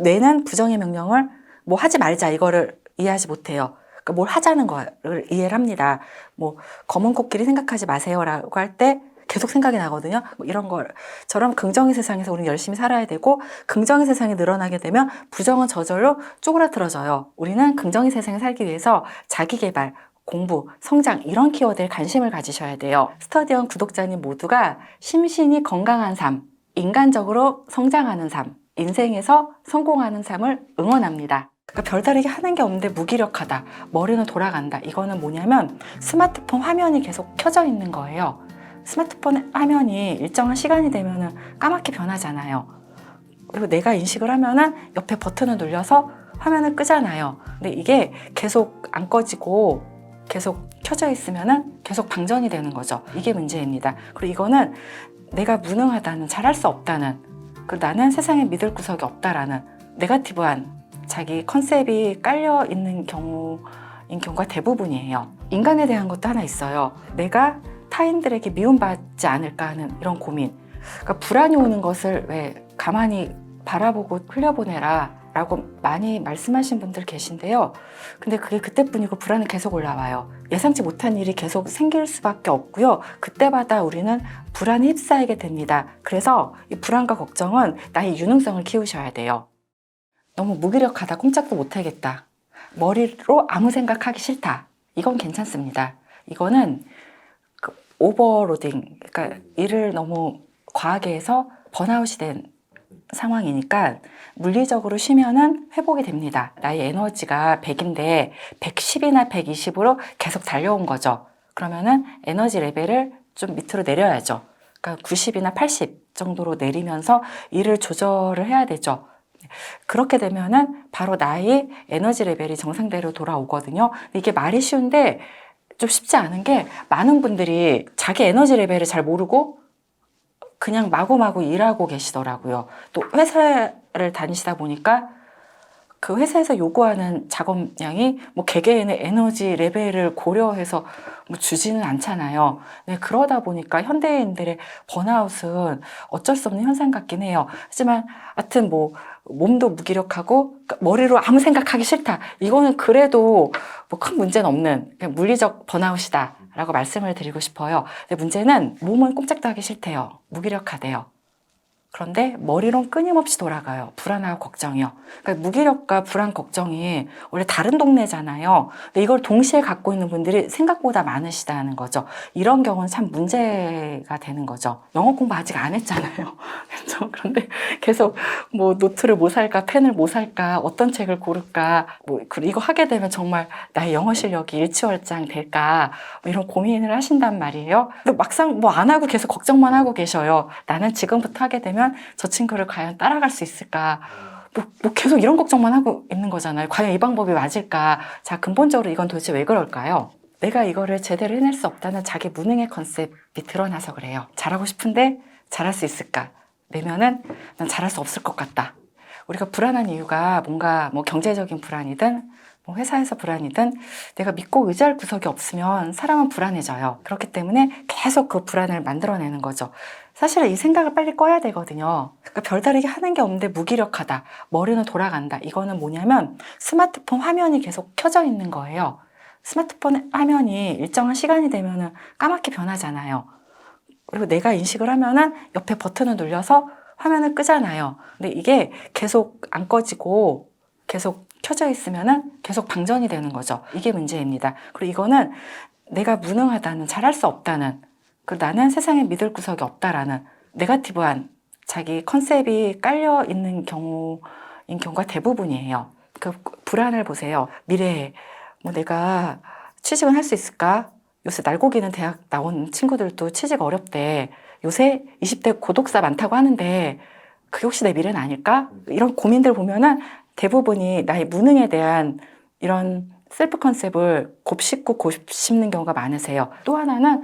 뇌는 부정의 명령을 뭐 하지 말자 이거를 이해하지 못해요. 그러니까 뭘 하자는 거를 이해를 합니다. 뭐 검은 코끼리 생각하지 마세요라고 할 때 계속 생각이 나거든요. 뭐 이런 것처럼 긍정의 세상에서 우리는 열심히 살아야 되고, 긍정의 세상이 늘어나게 되면 부정은 저절로 쪼그라들어져요. 우리는 긍정의 세상에 살기 위해서 자기개발, 공부, 성장 이런 키워드에 관심을 가지셔야 돼요. 스터디언 구독자님 모두가 심신이 건강한 삶, 인간적으로 성장하는 삶, 인생에서 성공하는 삶을 응원합니다. 그러니까 별다르게 하는 게 없는데 무기력하다, 머리는 돌아간다. 이거는 뭐냐면 스마트폰 화면이 계속 켜져 있는 거예요. 스마트폰 화면이 일정한 시간이 되면 까맣게 변하잖아요. 그리고 내가 인식을 하면은 옆에 버튼을 눌려서 화면을 끄잖아요. 근데 이게 계속 안 꺼지고 계속 켜져 있으면은 계속 방전이 되는 거죠. 이게 문제입니다. 그리고 이거는 내가 무능하다는, 잘할 수 없다는, 그리고 나는 세상에 믿을 구석이 없다라는 네거티브한 자기 컨셉이 깔려 있는 경우인 경우가 대부분이에요. 인간에 대한 것도 하나 있어요. 내가 타인들에게 미움받지 않을까 하는 이런 고민. 그러니까 불안이 오는 것을 왜 가만히 바라보고 흘려보내라 라고 많이 말씀하신 분들 계신데요. 근데 그게 그때뿐이고 불안은 계속 올라와요. 예상치 못한 일이 계속 생길 수밖에 없고요. 그때마다 우리는 불안에 휩싸이게 됩니다. 그래서 이 불안과 걱정은 나의 유능성을 키우셔야 돼요. 너무 무기력하다, 꼼짝도 못하겠다, 머리로 아무 생각하기 싫다, 이건 괜찮습니다. 이거는 오버로딩, 그러니까 일을 너무 과하게 해서 번아웃이 된 상황이니까 물리적으로 쉬면은 회복이 됩니다. 나의 에너지가 100인데 110이나 120으로 계속 달려온 거죠. 그러면은 에너지 레벨을 좀 밑으로 내려야죠. 그러니까 90이나 80 정도로 내리면서 일을 조절을 해야 되죠. 그렇게 되면은 바로 나의 에너지 레벨이 정상대로 돌아오거든요. 이게 말이 쉬운데 좀 쉽지 않은 게, 많은 분들이 자기 에너지 레벨을 잘 모르고 그냥 마구마구 일하고 계시더라고요. 또 회사를 다니시다 보니까 그 회사에서 요구하는 작업량이 뭐 개개인의 에너지 레벨을 고려해서 뭐 주지는 않잖아요. 네, 그러다 보니까 현대인들의 번아웃은 어쩔 수 없는 현상 같긴 해요. 하지만 하여튼 뭐 몸도 무기력하고 머리로 아무 생각하기 싫다, 이거는 그래도 뭐 큰 문제는 없는 그냥 물리적 번아웃이다 라고 말씀을 드리고 싶어요. 근데 문제는 몸은 꼼짝도 하기 싫대요. 무기력하대요. 그런데 머리론 끊임없이 돌아가요. 불안하고 걱정이요. 그러니까 무기력과 불안, 걱정이 원래 다른 동네잖아요. 근데 이걸 동시에 갖고 있는 분들이 생각보다 많으시다는 거죠. 이런 경우는 참 문제가 되는 거죠. 영어 공부 아직 안 했잖아요. 그렇죠? 그런데 계속 뭐 노트를 뭐 살까, 펜을 뭐 살까, 어떤 책을 고를까, 뭐 이거 하게 되면 정말 나의 영어 실력이 일취월장 될까, 뭐 이런 고민을 하신단 말이에요. 근데 막상 뭐 안 하고 계속 걱정만 하고 계셔요. 나는 지금부터 하게 되면 저 친구를 과연 따라갈 수 있을까? 뭐 계속 이런 걱정만 하고 있는 거잖아요. 과연 이 방법이 맞을까? 자, 근본적으로 이건 도대체 왜 그럴까요? 내가 이거를 제대로 해낼 수 없다는 자기 무능의 컨셉이 드러나서 그래요. 잘하고 싶은데 잘할 수 있을까? 내면은 난 잘할 수 없을 것 같다. 우리가 불안한 이유가 뭔가 뭐 경제적인 불안이든 뭐 회사에서 불안이든 내가 믿고 의지할 구석이 없으면 사람은 불안해져요. 그렇기 때문에 계속 그 불안을 만들어내는 거죠. 사실은 이 생각을 빨리 꺼야 되거든요. 그러니까 별다르게 하는 게 없는데 무기력하다, 머리는 돌아간다. 이거는 뭐냐면 스마트폰 화면이 계속 켜져 있는 거예요. 스마트폰 화면이 일정한 시간이 되면 까맣게 변하잖아요. 그리고 내가 인식을 하면은 옆에 버튼을 눌려서 화면을 끄잖아요. 근데 이게 계속 안 꺼지고 계속 켜져 있으면은 계속 방전이 되는 거죠. 이게 문제입니다. 그리고 이거는 내가 무능하다는, 잘할 수 없다는, 그리고 나는 세상에 믿을 구석이 없다라는 네거티브한 자기 컨셉이 깔려 있는 경우인 경우가 대부분이에요. 그 불안을 보세요. 미래에 뭐 내가 취직은 할 수 있을까? 요새 날고기는 대학 나온 친구들도 취직 어렵대. 요새 20대 고독사 많다고 하는데 그게 혹시 내 미래는 아닐까? 이런 고민들 보면은 대부분이 나의 무능에 대한 이런 셀프 컨셉을 곱씹고 곱씹는 경우가 많으세요. 또 하나는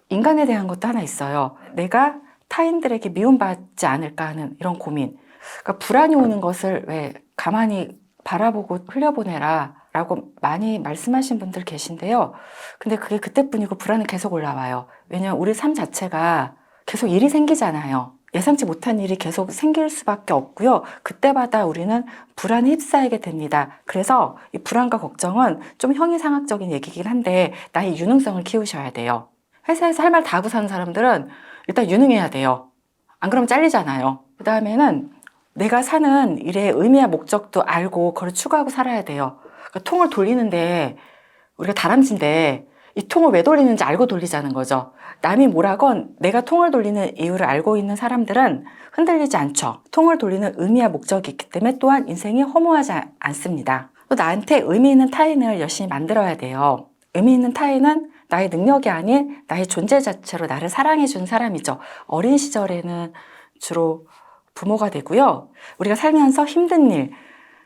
인간에 대한 것도 하나 있어요. 내가 타인들에게 미움받지 않을까 하는 이런 고민. 그러니까 불안이 오는 것을 왜 가만히 바라보고 흘려보내라 라고 많이 말씀하신 분들 계신데요. 근데 그게 그때뿐이고 불안은 계속 올라와요. 왜냐하면 우리 삶 자체가 계속 일이 생기잖아요. 예상치 못한 일이 계속 생길 수밖에 없고요. 그때마다 우리는 불안에 휩싸이게 됩니다. 그래서 이 불안과 걱정은 좀 형이상학적인 얘기긴 한데 나의 유능성을 키우셔야 돼요. 회사에서 할 말 다 하고 사는 사람들은 일단 유능해야 돼요. 안 그러면 잘리잖아요. 그 다음에는 내가 사는 일의 의미와 목적도 알고 그걸 추구하고 살아야 돼요. 그러니까 통을 돌리는데 우리가 다람쥐인데 이 통을 왜 돌리는지 알고 돌리자는 거죠. 남이 뭐라건 내가 통을 돌리는 이유를 알고 있는 사람들은 흔들리지 않죠. 통을 돌리는 의미와 목적이 있기 때문에 또한 인생이 허무하지 않습니다. 또 나한테 의미 있는 타인을 열심히 만들어야 돼요. 의미 있는 타인은 나의 능력이 아닌 나의 존재 자체로 나를 사랑해 주는 사람이죠. 어린 시절에는 주로 부모가 되고요. 우리가 살면서 힘든 일,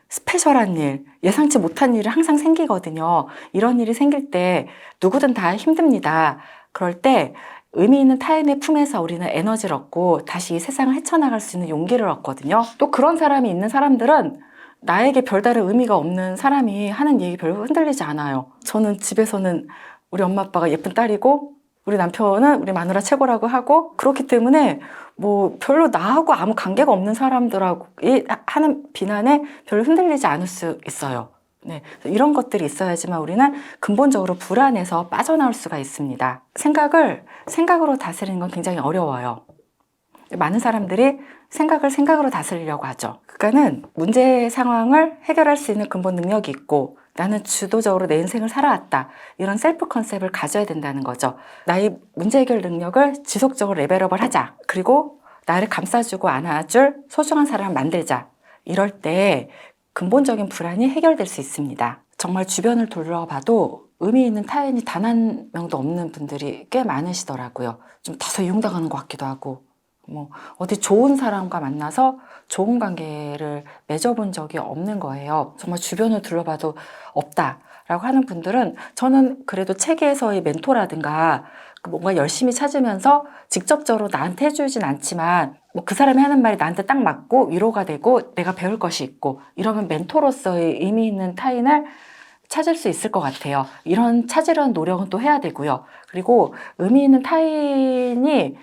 스페셜한 일, 예상치 못한 일이 항상 생기거든요. 이런 일이 생길 때 누구든 다 힘듭니다. 그럴 때 의미 있는 타인의 품에서 우리는 에너지를 얻고 다시 이 세상을 헤쳐나갈 수 있는 용기를 얻거든요. 또 그런 사람이 있는 사람들은 나에게 별다른 의미가 없는 사람이 하는 얘기 별로 흔들리지 않아요. 저는 집에서는 우리 엄마 아빠가 예쁜 딸이고 우리 남편은 우리 마누라 최고라고 하고 그렇기 때문에 뭐 별로 나하고 아무 관계가 없는 사람들하고 하는 비난에 별로 흔들리지 않을 수 있어요. 네, 이런 것들이 있어야지만 우리는 근본적으로 불안에서 빠져나올 수가 있습니다. 생각으로 다스리는 건 굉장히 어려워요. 많은 사람들이 생각으로 다스리려고 하죠. 그러니까는 문제 상황을 해결할 수 있는 근본 능력이 있고 나는 주도적으로 내 인생을 살아왔다. 이런 셀프 컨셉을 가져야 된다는 거죠. 나의 문제 해결 능력을 지속적으로 레벨업을 하자. 그리고 나를 감싸주고 안아줄 소중한 사람을 만들자. 이럴 때 근본적인 불안이 해결될 수 있습니다. 정말 주변을 둘러봐도 의미 있는 타인이 단 한 명도 없는 분들이 꽤 많으시더라고요. 좀 다소 이용당하는 것 같기도 하고 뭐 어디 좋은 사람과 만나서 좋은 관계를 맺어본 적이 없는 거예요. 정말 주변을 둘러봐도 없다라고 하는 분들은 저는 그래도 책에서의 멘토라든가 뭔가 열심히 찾으면서 직접적으로 나한테 해주진 않지만 뭐 그 사람이 하는 말이 나한테 딱 맞고 위로가 되고 내가 배울 것이 있고 이러면 멘토로서의 의미 있는 타인을 찾을 수 있을 것 같아요. 이런 찾으려는 노력은 또 해야 되고요. 그리고 의미 있는 타인이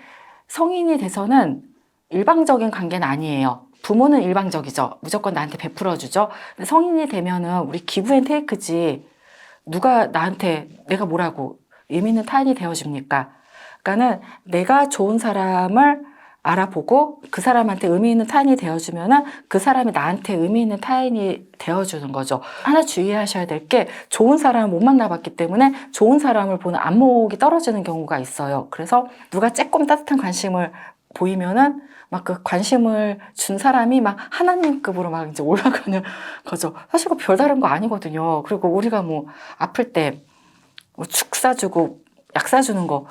성인이 돼서는 일방적인 관계는 아니에요. 부모는 일방적이죠. 무조건 나한테 베풀어주죠. 근데 성인이 되면은 우리 기브 앤 테이크지 누가 나한테 내가 뭐라고 의미 있는 타인이 되어줍니까? 그러니까는 내가 좋은 사람을 알아보고 그 사람한테 의미 있는 타인이 되어주면은 그 사람이 나한테 의미 있는 타인이 되어주는 거죠. 하나 주의하셔야 될 게 좋은 사람을 못 만나봤기 때문에 좋은 사람을 보는 안목이 떨어지는 경우가 있어요. 그래서 누가 조금 따뜻한 관심을 보이면은 막 그 관심을 준 사람이 막 하나님급으로 막 이제 올라가는 거죠. 사실 그 별다른 거 아니거든요. 그리고 우리가 뭐 아플 때 뭐 죽 사주고 약 사주는 거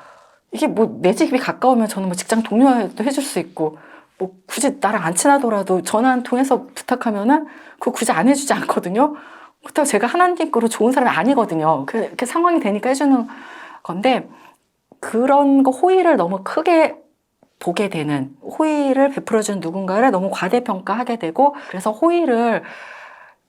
이게 뭐 내 집이 가까우면 저는 뭐 직장 동료도 해줄 수 있고 뭐 굳이 나랑 안 친하더라도 전화 한 통해서 부탁하면은 그거 굳이 안 해주지 않거든요. 그렇다고 제가 하나님급으로 좋은 사람이 아니거든요. 그렇게 상황이 되니까 해주는 건데 그런 거 호의를 너무 크게 보게 되는 호의를 베풀어주는 누군가를 너무 과대평가하게 되고 그래서 호의를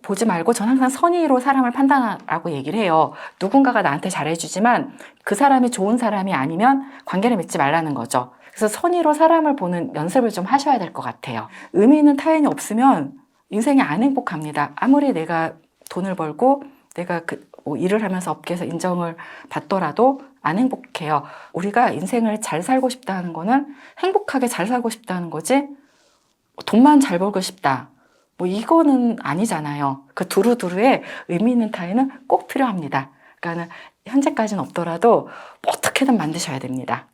보지 말고 전 항상 선의로 사람을 판단하라고 얘기를 해요. 누군가가 나한테 잘해주지만 그 사람이 좋은 사람이 아니면 관계를 맺지 말라는 거죠. 그래서 선의로 사람을 보는 연습을 좀 하셔야 될 것 같아요. 의미 있는 타인이 없으면 인생이 안 행복합니다. 아무리 내가 돈을 벌고 내가 뭐 일을 하면서 업계에서 인정을 받더라도 안 행복해요. 우리가 인생을 잘 살고 싶다는 거는 행복하게 잘 살고 싶다는 거지 돈만 잘 벌고 싶다. 뭐 이거는 아니잖아요. 그 두루두루의 의미 있는 타인은 꼭 필요합니다. 그러니까 현재까지는 없더라도 어떻게든 만드셔야 됩니다.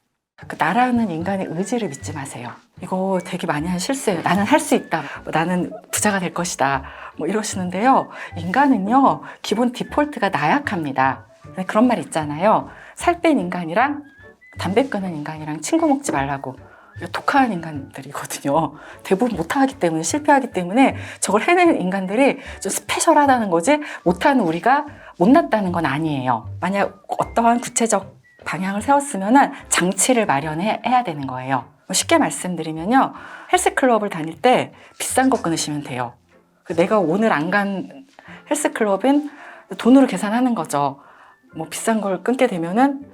나라는 인간의 의지를 믿지 마세요. 이거 되게 많이 하는 실수예요. 나는 할 수 있다. 나는 부자가 될 것이다. 뭐 이러시는데요. 인간은요, 기본 디폴트가 나약합니다. 그런 말 있잖아요. 살 뺀 인간이랑 담배 끊은 인간이랑 친구 먹지 말라고. 독한 인간들이거든요. 대부분 못하기 때문에, 실패하기 때문에 저걸 해내는 인간들이 좀 스페셜하다는 거지 못하는 우리가 못났다는 건 아니에요. 만약 어떠한 구체적 방향을 세웠으면 장치를 마련해야 되는 거예요. 쉽게 말씀드리면요. 헬스클럽을 다닐 때 비싼 거 끊으시면 돼요. 내가 오늘 안 간 헬스클럽은 돈으로 계산하는 거죠. 뭐 비싼 걸 끊게 되면은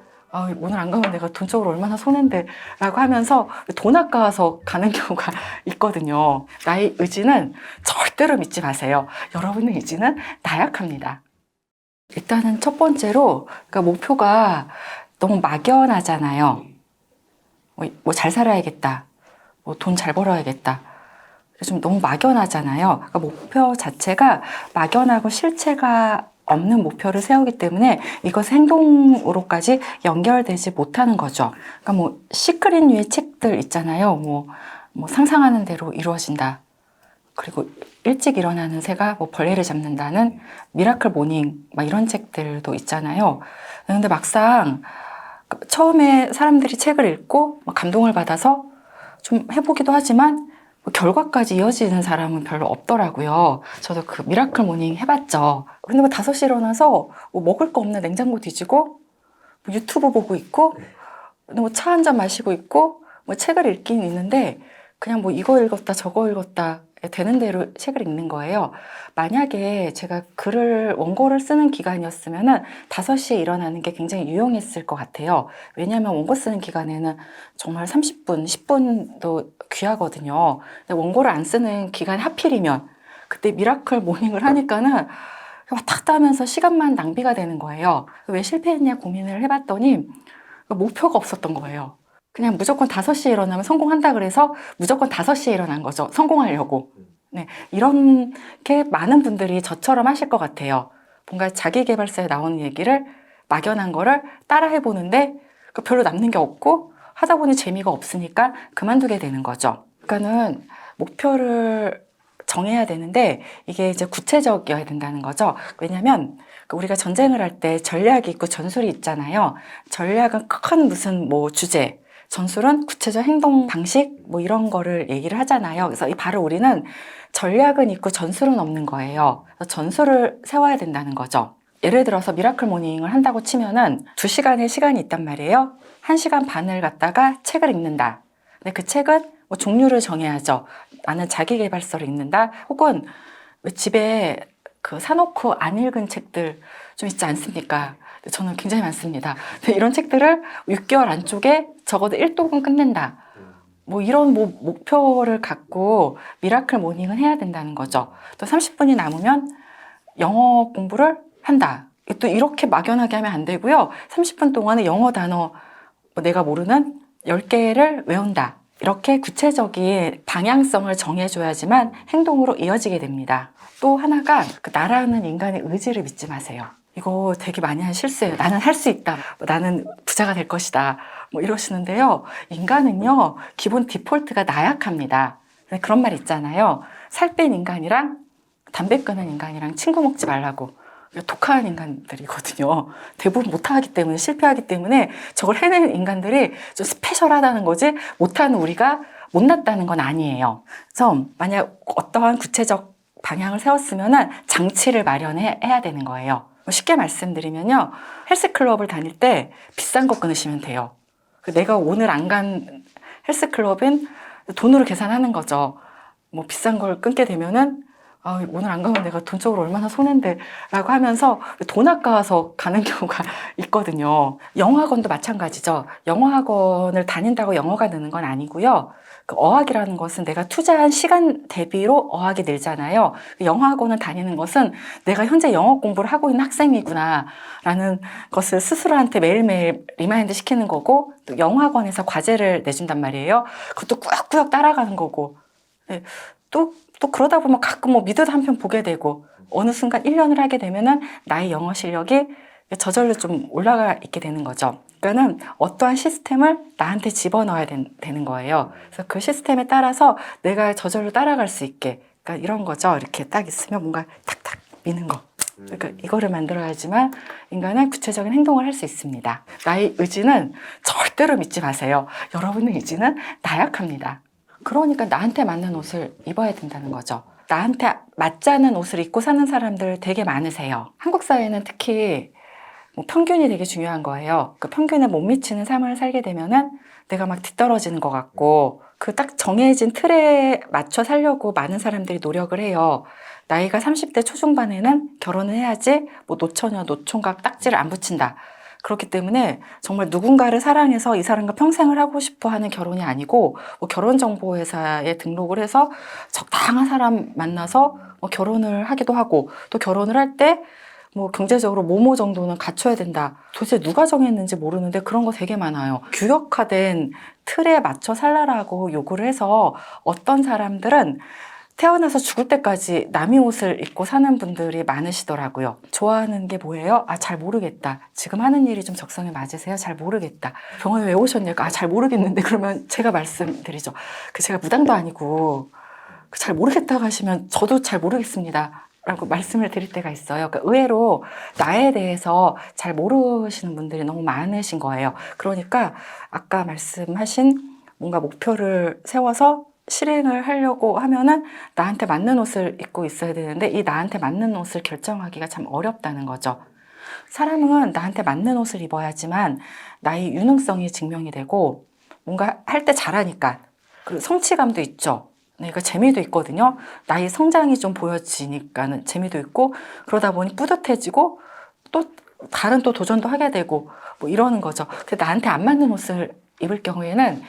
오늘 안 가면 내가 돈적으로 얼마나 손해인데 라고 하면서 돈 아까워서 가는 경우가 있거든요. 나의 의지는 절대로 믿지 마세요. 여러분의 의지는 나약합니다. 일단은 첫 번째로 그러니까 목표가 너무 막연하잖아요. 뭐 잘 살아야겠다. 뭐 돈 잘 벌어야겠다. 좀 너무 막연하잖아요. 그러니까 목표 자체가 막연하고 실체가 없는 목표를 세우기 때문에 이것이 행동으로까지 연결되지 못하는 거죠. 그러니까 뭐 시크릿류의 책들 있잖아요. 뭐 상상하는 대로 이루어진다. 그리고 일찍 일어나는 새가 뭐 벌레를 잡는다는 미라클 모닝 막 이런 책들도 있잖아요. 근데 막상 처음에 사람들이 책을 읽고 감동을 받아서 좀 해보기도 하지만 결과까지 이어지는 사람은 별로 없더라고요. 저도 그 미라클 모닝 해봤죠. 근데 뭐 5시에 일어나서 뭐 먹을 거 없는 냉장고 뒤지고 뭐 유튜브 보고 있고 뭐 차 한 잔 마시고 있고 뭐 책을 읽긴 있는데 그냥 뭐 이거 읽었다 저거 읽었다 되는 대로 책을 읽는 거예요. 만약에 제가 원고를 쓰는 기간이었으면은 5시에 일어나는 게 굉장히 유용했을 것 같아요. 왜냐하면 원고 쓰는 기간에는 정말 30분, 10분도 귀하거든요. 근데 원고를 안 쓰는 기간 하필이면 그때 미라클 모닝을 하니까는 왔다 갔다 하면서 시간만 낭비가 되는 거예요. 왜 실패했냐 고민을 해봤더니 목표가 없었던 거예요. 그냥 무조건 5시에 일어나면 성공한다 그래서 무조건 5시에 일어난 거죠. 성공하려고. 네, 이렇게 많은 분들이 저처럼 하실 것 같아요. 뭔가 자기계발서에 나오는 얘기를 막연한 거를 따라 해보는데 별로 남는 게 없고 하다 보니 재미가 없으니까 그만두게 되는 거죠. 그러니까는 목표를 정해야 되는데 이게 이제 구체적이어야 된다는 거죠. 왜냐하면 우리가 전쟁을 할 때 전략이 있고 전술이 있잖아요. 전략은 큰 무슨 뭐 주제, 전술은 구체적 행동 방식 뭐 이런 거를 얘기를 하잖아요. 그래서 바로 우리는 전략은 있고 전술은 없는 거예요. 그래서 전술을 세워야 된다는 거죠. 예를 들어서 미라클 모닝을 한다고 치면은 2시간의 시간이 있단 말이에요. 1시간 반을 갖다가 책을 읽는다. 근데 그 책은 뭐 종류를 정해야죠. 나는 자기계발서를 읽는다. 혹은 집에 사놓고 안 읽은 책들 좀 있지 않습니까? 저는 굉장히 많습니다. 이런 책들을 6개월 안쪽에 적어도 1독은 끝낸다. 뭐 이런 목표를 갖고 미라클 모닝은 해야 된다는 거죠. 또 30분이 남으면 영어 공부를 한다. 또 이렇게 막연하게 하면 안 되고요. 30분 동안에 영어 단어 내가 모르는 10개를 외운다. 이렇게 구체적인 방향성을 정해줘야지만 행동으로 이어지게 됩니다. 또 하나가 나라는 인간의 의지를 믿지 마세요. 이거 되게 많이 하는 실수예요. 나는 할 수 있다. 나는 부자가 될 것이다. 뭐 이러시는데요. 인간은요, 기본 디폴트가 나약합니다. 그런 말 있잖아요. 살 뺀 인간이랑 담배 끊은 인간이랑 친구 먹지 말라고. 독한 인간들이거든요. 대부분 못하기 때문에, 실패하기 때문에 저걸 해내는 인간들이 좀 스페셜하다는 거지, 못하는 우리가 못났다는 건 아니에요. 그래서 만약 어떠한 구체적 방향을 세웠으면 장치를 마련해야 되는 거예요. 쉽게 말씀드리면요. 헬스클럽을 다닐 때 비싼 거 끊으시면 돼요. 내가 오늘 안 간 헬스클럽은 돈으로 계산하는 거죠. 뭐 비싼 걸 끊게 되면은 오늘 안 가면 내가 돈적으로 얼마나 손해인데 라고 하면서 돈 아까워서 가는 경우가 있거든요. 영어학원도 마찬가지죠. 영어학원을 다닌다고 영어가 느는 건 아니고요. 어학이라는 것은 내가 투자한 시간 대비로 어학이 늘잖아요. 영어학원을 다니는 것은 내가 현재 영어 공부를 하고 있는 학생이구나 라는 것을 스스로한테 매일매일 리마인드 시키는 거고, 또 영어학원에서 과제를 내준단 말이에요. 그것도 꾸역꾸역 따라가는 거고, 또 그러다 보면 가끔 뭐 미드도 한 편 보게 되고, 어느 순간 1년을 하게 되면은 나의 영어 실력이 저절로 좀 올라가 있게 되는 거죠. 그러니까는 어떠한 시스템을 나한테 집어넣어야 되는 거예요. 그래서 그 시스템에 따라서 내가 저절로 따라갈 수 있게. 그러니까 이런 거죠. 이렇게 딱 있으면 뭔가 탁탁 미는 거. 그러니까 이거를 만들어야지만 인간은 구체적인 행동을 할 수 있습니다. 나의 의지는 절대로 믿지 마세요. 여러분의 의지는 나약합니다. 그러니까 나한테 맞는 옷을 입어야 된다는 거죠. 나한테 맞지 않는 옷을 입고 사는 사람들 되게 많으세요. 한국 사회는 특히 평균이 되게 중요한 거예요. 그 평균에 못 미치는 삶을 살게 되면은 내가 막 뒤떨어지는 것 같고, 그 딱 정해진 틀에 맞춰 살려고 많은 사람들이 노력을 해요. 나이가 30대 초중반에는 결혼을 해야지 뭐 노처녀, 노총각 딱지를 안 붙인다. 그렇기 때문에 정말 누군가를 사랑해서 이 사람과 평생을 하고 싶어 하는 결혼이 아니고, 뭐 결혼정보회사에 등록을 해서 적당한 사람 만나서 뭐 결혼을 하기도 하고, 또 결혼을 할 때 뭐 경제적으로 뭐뭐 정도는 갖춰야 된다. 도대체 누가 정했는지 모르는데 그런 거 되게 많아요. 규격화된 틀에 맞춰 살라라고 요구를 해서 어떤 사람들은 태어나서 죽을 때까지 남의 옷을 입고 사는 분들이 많으시더라고요. 좋아하는 게 뭐예요? 아, 잘 모르겠다. 지금 하는 일이 좀 적성에 맞으세요? 잘 모르겠다. 병원에 왜 오셨냐고. 아, 잘 모르겠는데. 그러면 제가 말씀드리죠. 제가 무당도 아니고 잘 모르겠다고 하시면 저도 잘 모르겠습니다. 라고 말씀을 드릴 때가 있어요. 그러니까 의외로 나에 대해서 잘 모르시는 분들이 너무 많으신 거예요. 그러니까 아까 말씀하신 뭔가 목표를 세워서 실행을 하려고 하면은 나한테 맞는 옷을 입고 있어야 되는데 이 나한테 맞는 옷을 결정하기가 참 어렵다는 거죠. 사람은 나한테 맞는 옷을 입어야지만 나의 유능성이 증명이 되고 뭔가 할 때 잘하니까 그리고 성취감도 있죠. 네, 그러니까 재미도 있거든요. 나의 성장이 좀 보여지니까는 재미도 있고 그러다 보니 뿌듯해지고 또 다른 또 도전도 하게 되고 뭐 이러는 거죠. 근데 나한테 안 맞는 옷을 입을 경우에는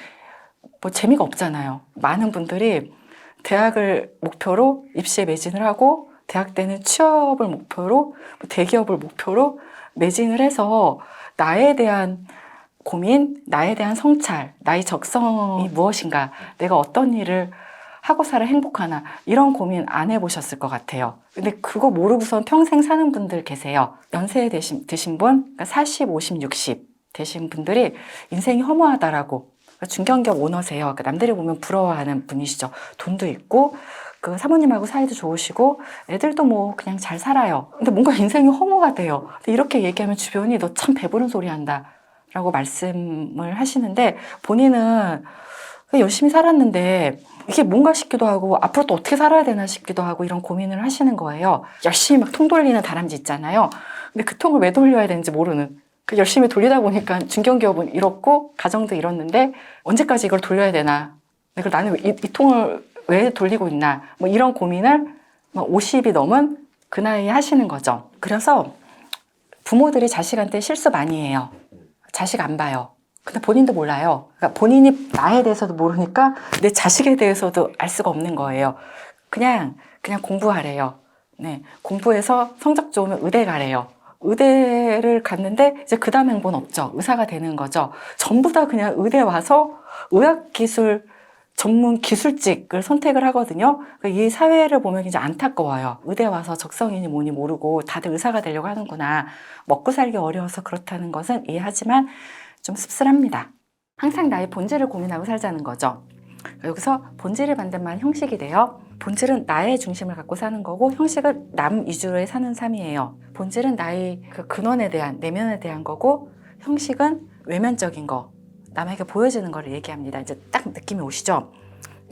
뭐 재미가 없잖아요. 많은 분들이 대학을 목표로 입시에 매진을 하고 대학 때는 취업을 목표로 대기업을 목표로 매진을 해서 나에 대한 고민, 나에 대한 성찰, 나의 적성이 무엇인가, 내가 어떤 일을 하고 살아 행복하나 이런 고민 안 해보셨을 것 같아요. 근데 그거 모르고선 평생 사는 분들 계세요. 연세 드신 분, 그러니까 40, 50, 60 되신 분들이 인생이 허무하다라고 중견기업 오너세요. 그러니까 남들이 보면 부러워하는 분이시죠. 돈도 있고 그 사모님하고 사이도 좋으시고 애들도 뭐 그냥 잘 살아요. 근데 뭔가 인생이 허무가 돼요. 근데 이렇게 얘기하면 주변이 너 참 배부른 소리 한다 라고 말씀을 하시는데 본인은 열심히 살았는데 이게 뭔가 싶기도 하고 앞으로 또 어떻게 살아야 되나 싶기도 하고 이런 고민을 하시는 거예요. 열심히 막 통 돌리는 다람쥐 있잖아요. 근데 그 통을 왜 돌려야 되는지 모르는. 열심히 돌리다 보니까 중견기업은 잃었고 가정도 잃었는데 언제까지 이걸 돌려야 되나? 이걸 나는 이 통을 왜 돌리고 있나? 뭐 이런 고민을 50이 넘은 그 나이에 하시는 거죠. 그래서 부모들이 자식한테 실수 많이 해요. 자식 안 봐요. 근데 본인도 몰라요. 그러니까 본인이 나에 대해서도 모르니까 내 자식에 대해서도 알 수가 없는 거예요. 그냥 공부하래요. 네, 공부해서 성적 좋으면 의대 가래요. 의대를 갔는데 이제 그 다음 행보는 없죠. 의사가 되는 거죠. 전부 다 그냥 의대 와서 의학기술 전문 기술직을 선택을 하거든요. 그러니까 이 사회를 보면 이제 안타까워요. 의대 와서 적성이니 뭐니 모르고 다들 의사가 되려고 하는구나. 먹고 살기 어려워서 그렇다는 것은 이해하지만 좀 씁쓸합니다. 항상 나의 본질을 고민하고 살자는 거죠. 여기서 본질의 반대말 형식이 돼요. 본질은 나의 중심을 갖고 사는 거고 형식은 남 위주로 사는 삶이에요. 본질은 나의 그 근원에 대한 내면에 대한 거고 형식은 외면적인 거, 남에게 보여지는 거를 얘기합니다. 이제 딱 느낌이 오시죠?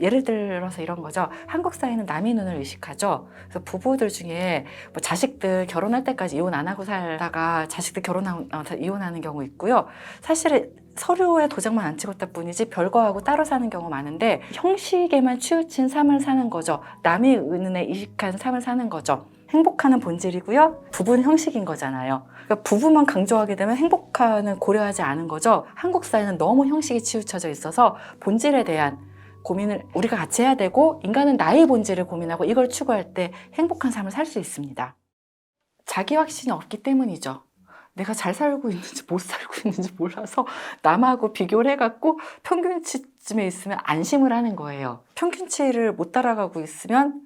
예를 들어서 이런 거죠. 한국 사회는 남의 눈을 의식하죠. 그래서 부부들 중에 뭐 자식들 결혼할 때까지 이혼 안 하고 살다가 자식들 결혼하고 이혼하는 경우 있고요. 사실은 서류에 도장만 안 찍었다 뿐이지 별거하고 따로 사는 경우 많은데 형식에만 치우친 삶을 사는 거죠. 남의 눈에 의식한 삶을 사는 거죠. 행복하는 본질이고요. 부부는 형식인 거잖아요. 그러니까 부부만 강조하게 되면 행복하는 고려하지 않은 거죠. 한국 사회는 너무 형식이 치우쳐져 있어서 본질에 대한 고민을 우리가 같이 해야 되고 인간은 나의 본질을 고민하고 이걸 추구할 때 행복한 삶을 살 수 있습니다. 자기 확신이 없기 때문이죠. 내가 잘 살고 있는지 못 살고 있는지 몰라서 남하고 비교를 해갖고 평균치쯤에 있으면 안심을 하는 거예요. 평균치를 못 따라가고 있으면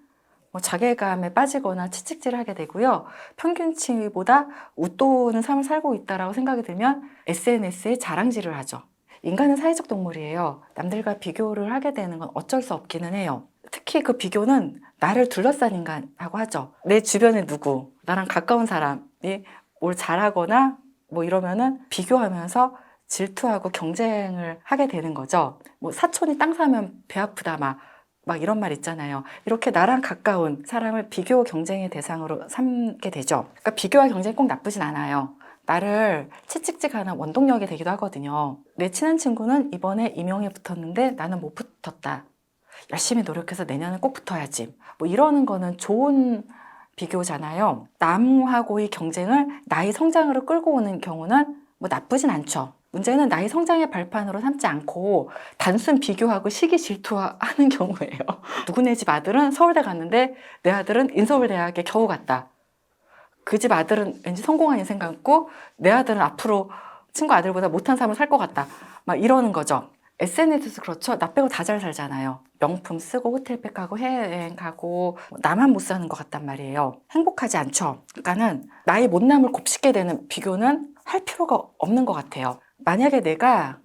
자괴감에 빠지거나 채찍질을 하게 되고요. 평균치보다 웃도는 삶을 살고 있다고 생각이 들면 SNS에 자랑질을 하죠. 인간은 사회적 동물이에요. 남들과 비교를 하게 되는 건 어쩔 수 없기는 해요. 특히 그 비교는 나를 둘러싼 인간하고 하죠. 내 주변에 누구, 나랑 가까운 사람이 뭘 잘하거나 뭐 이러면은 비교하면서 질투하고 경쟁을 하게 되는 거죠. 뭐 사촌이 땅 사면 배 아프다 막 이런 말 있잖아요. 이렇게 나랑 가까운 사람을 비교 경쟁의 대상으로 삼게 되죠. 그러니까 비교와 경쟁이 꼭 나쁘진 않아요. 나를 채찍질하는 원동력이 되기도 하거든요. 내 친한 친구는 이번에 임용에 붙었는데 나는 못 붙었다. 열심히 노력해서 내년은 꼭 붙어야지. 뭐 이러는 거는 좋은 비교잖아요. 남하고의 경쟁을 나의 성장으로 끌고 오는 경우는 뭐 나쁘진 않죠. 문제는 나의 성장의 발판으로 삼지 않고 단순 비교하고 시기 질투하는 경우예요. 누구네 집 아들은 서울대 갔는데 내 아들은 인서울대학에 겨우 갔다. 그 집 아들은 왠지 성공한 인생 같고 내 아들은 앞으로 친구 아들보다 못한 삶을 살 것 같다. 막 이러는 거죠. SNS도 그렇죠. 나 빼고 다 잘 살잖아요. 명품 쓰고 호텔백 가고 해외여행 가고 나만 못 사는 것 같단 말이에요. 행복하지 않죠. 그러니까는 나의 못남을 곱씹게 되는 비교는 할 필요가 없는 것 같아요. 만약에 내가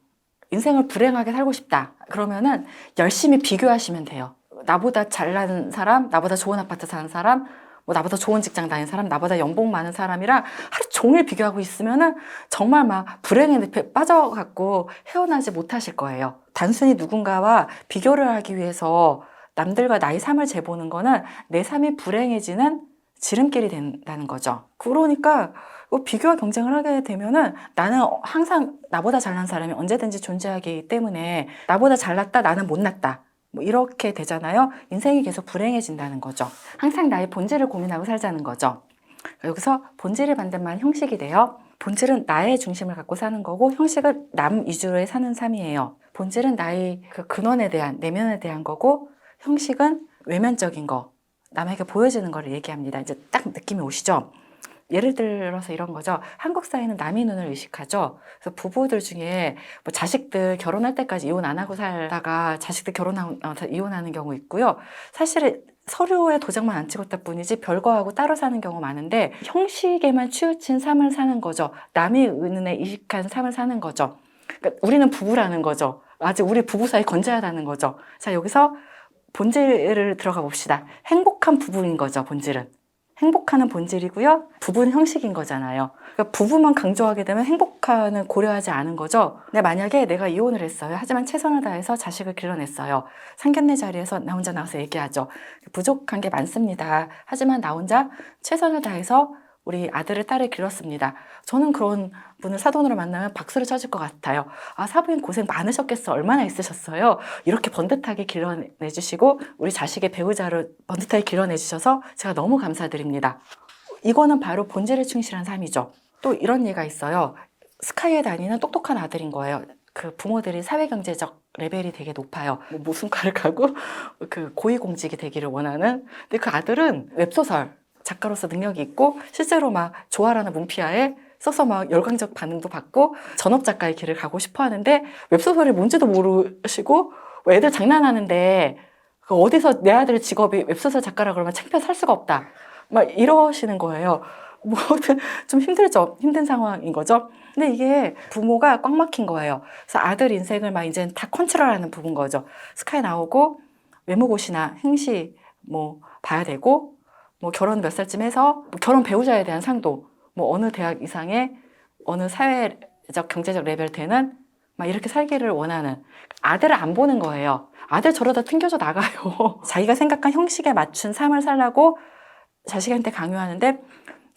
인생을 불행하게 살고 싶다. 그러면은 열심히 비교하시면 돼요. 나보다 잘나는 사람, 나보다 좋은 아파트 사는 사람, 뭐 나보다 좋은 직장 다니는 사람, 나보다 연봉 많은 사람이랑 하루 종일 비교하고 있으면은 정말 막 불행의 늪에 빠져갖고 헤어나지 못하실 거예요. 단순히 누군가와 비교를 하기 위해서 남들과 나의 삶을 재보는 거는 내 삶이 불행해지는 지름길이 된다는 거죠. 그러니까 비교와 경쟁을 하게 되면은 나는 항상 나보다 잘난 사람이 언제든지 존재하기 때문에 나보다 잘났다, 나는 못났다. 뭐 이렇게 되잖아요. 인생이 계속 불행해진다는 거죠. 항상 나의 본질을 고민하고 살자는 거죠. 여기서 본질을 만든 말 형식이 돼요. 본질은 나의 중심을 갖고 사는 거고 형식은 남 위주로 사는 삶이에요. 본질은 나의 그 근원에 대한, 내면에 대한 거고 형식은 외면적인 거, 남에게 보여지는 거를 얘기합니다. 이제 딱 느낌이 오시죠? 예를 들어서 이런 거죠. 한국 사회는 남의 눈을 의식하죠. 그래서 부부들 중에 뭐 자식들 결혼할 때까지 이혼 안 하고 살다가 자식들 결혼하고 이혼하는 경우 있고요. 사실은 서류에 도장만 안 찍었다 뿐이지 별거하고 따로 사는 경우 많은데 형식에만 치우친 삶을 사는 거죠. 남의 눈에 의식한 삶을 사는 거죠. 그러니까 우리는 부부라는 거죠. 아직 우리 부부 사이 건재하다는 거죠. 자, 여기서 본질을 들어가 봅시다. 행복한 부부인 거죠, 본질은. 행복하는 본질이고요. 부부는 형식인 거잖아요. 그러니까 부부만 강조하게 되면 행복하는 고려하지 않은 거죠. 근데 만약에 내가 이혼을 했어요. 하지만 최선을 다해서 자식을 길러냈어요. 상견례 자리에서 나 혼자 나와서 얘기하죠. 부족한 게 많습니다. 하지만 나 혼자 최선을 다해서 우리 아들을 딸을 길렀습니다. 저는 그런 분을 사돈으로 만나면 박수를 쳐줄 것 같아요. 아, 사부인 고생 많으셨겠어. 얼마나 있으셨어요. 이렇게 번듯하게 길러내주시고 우리 자식의 배우자를 번듯하게 길러내주셔서 제가 너무 감사드립니다. 이거는 바로 본질에 충실한 삶이죠. 또 이런 예가 있어요. 스카이에 다니는 똑똑한 아들인 거예요. 그 부모들이 사회경제적 레벨이 되게 높아요. 뭐 모순과를 가고 그 고위공직이 되기를 원하는. 근데 그 아들은 웹소설 작가로서 능력이 있고 실제로 막 조아라는 문피아에 써서 막 열광적 반응도 받고 전업 작가의 길을 가고 싶어 하는데 웹소설이 뭔지도 모르시고 애들 장난하는데 어디서 내 아들 직업이 웹소설 작가라 그러면 창피해서 살 수가 없다. 막 이러시는 거예요. 뭐 좀 힘들죠. 힘든 상황인 거죠. 근데 이게 부모가 꽉 막힌 거예요. 그래서 아들 인생을 막 이제 다 컨트롤하는 부분 거죠. 스카이 나오고 외모고시나 행시 뭐 봐야 되고 뭐 결혼 몇 살쯤 해서 뭐 결혼 배우자에 대한 상도 뭐 어느 대학 이상의 어느 사회적 경제적 레벨 되는 막 이렇게 살기를 원하는 아들을 안 보는 거예요. 아들 저러다 튕겨져 나가요. 자기가 생각한 형식에 맞춘 삶을 살라고 자식한테 강요하는데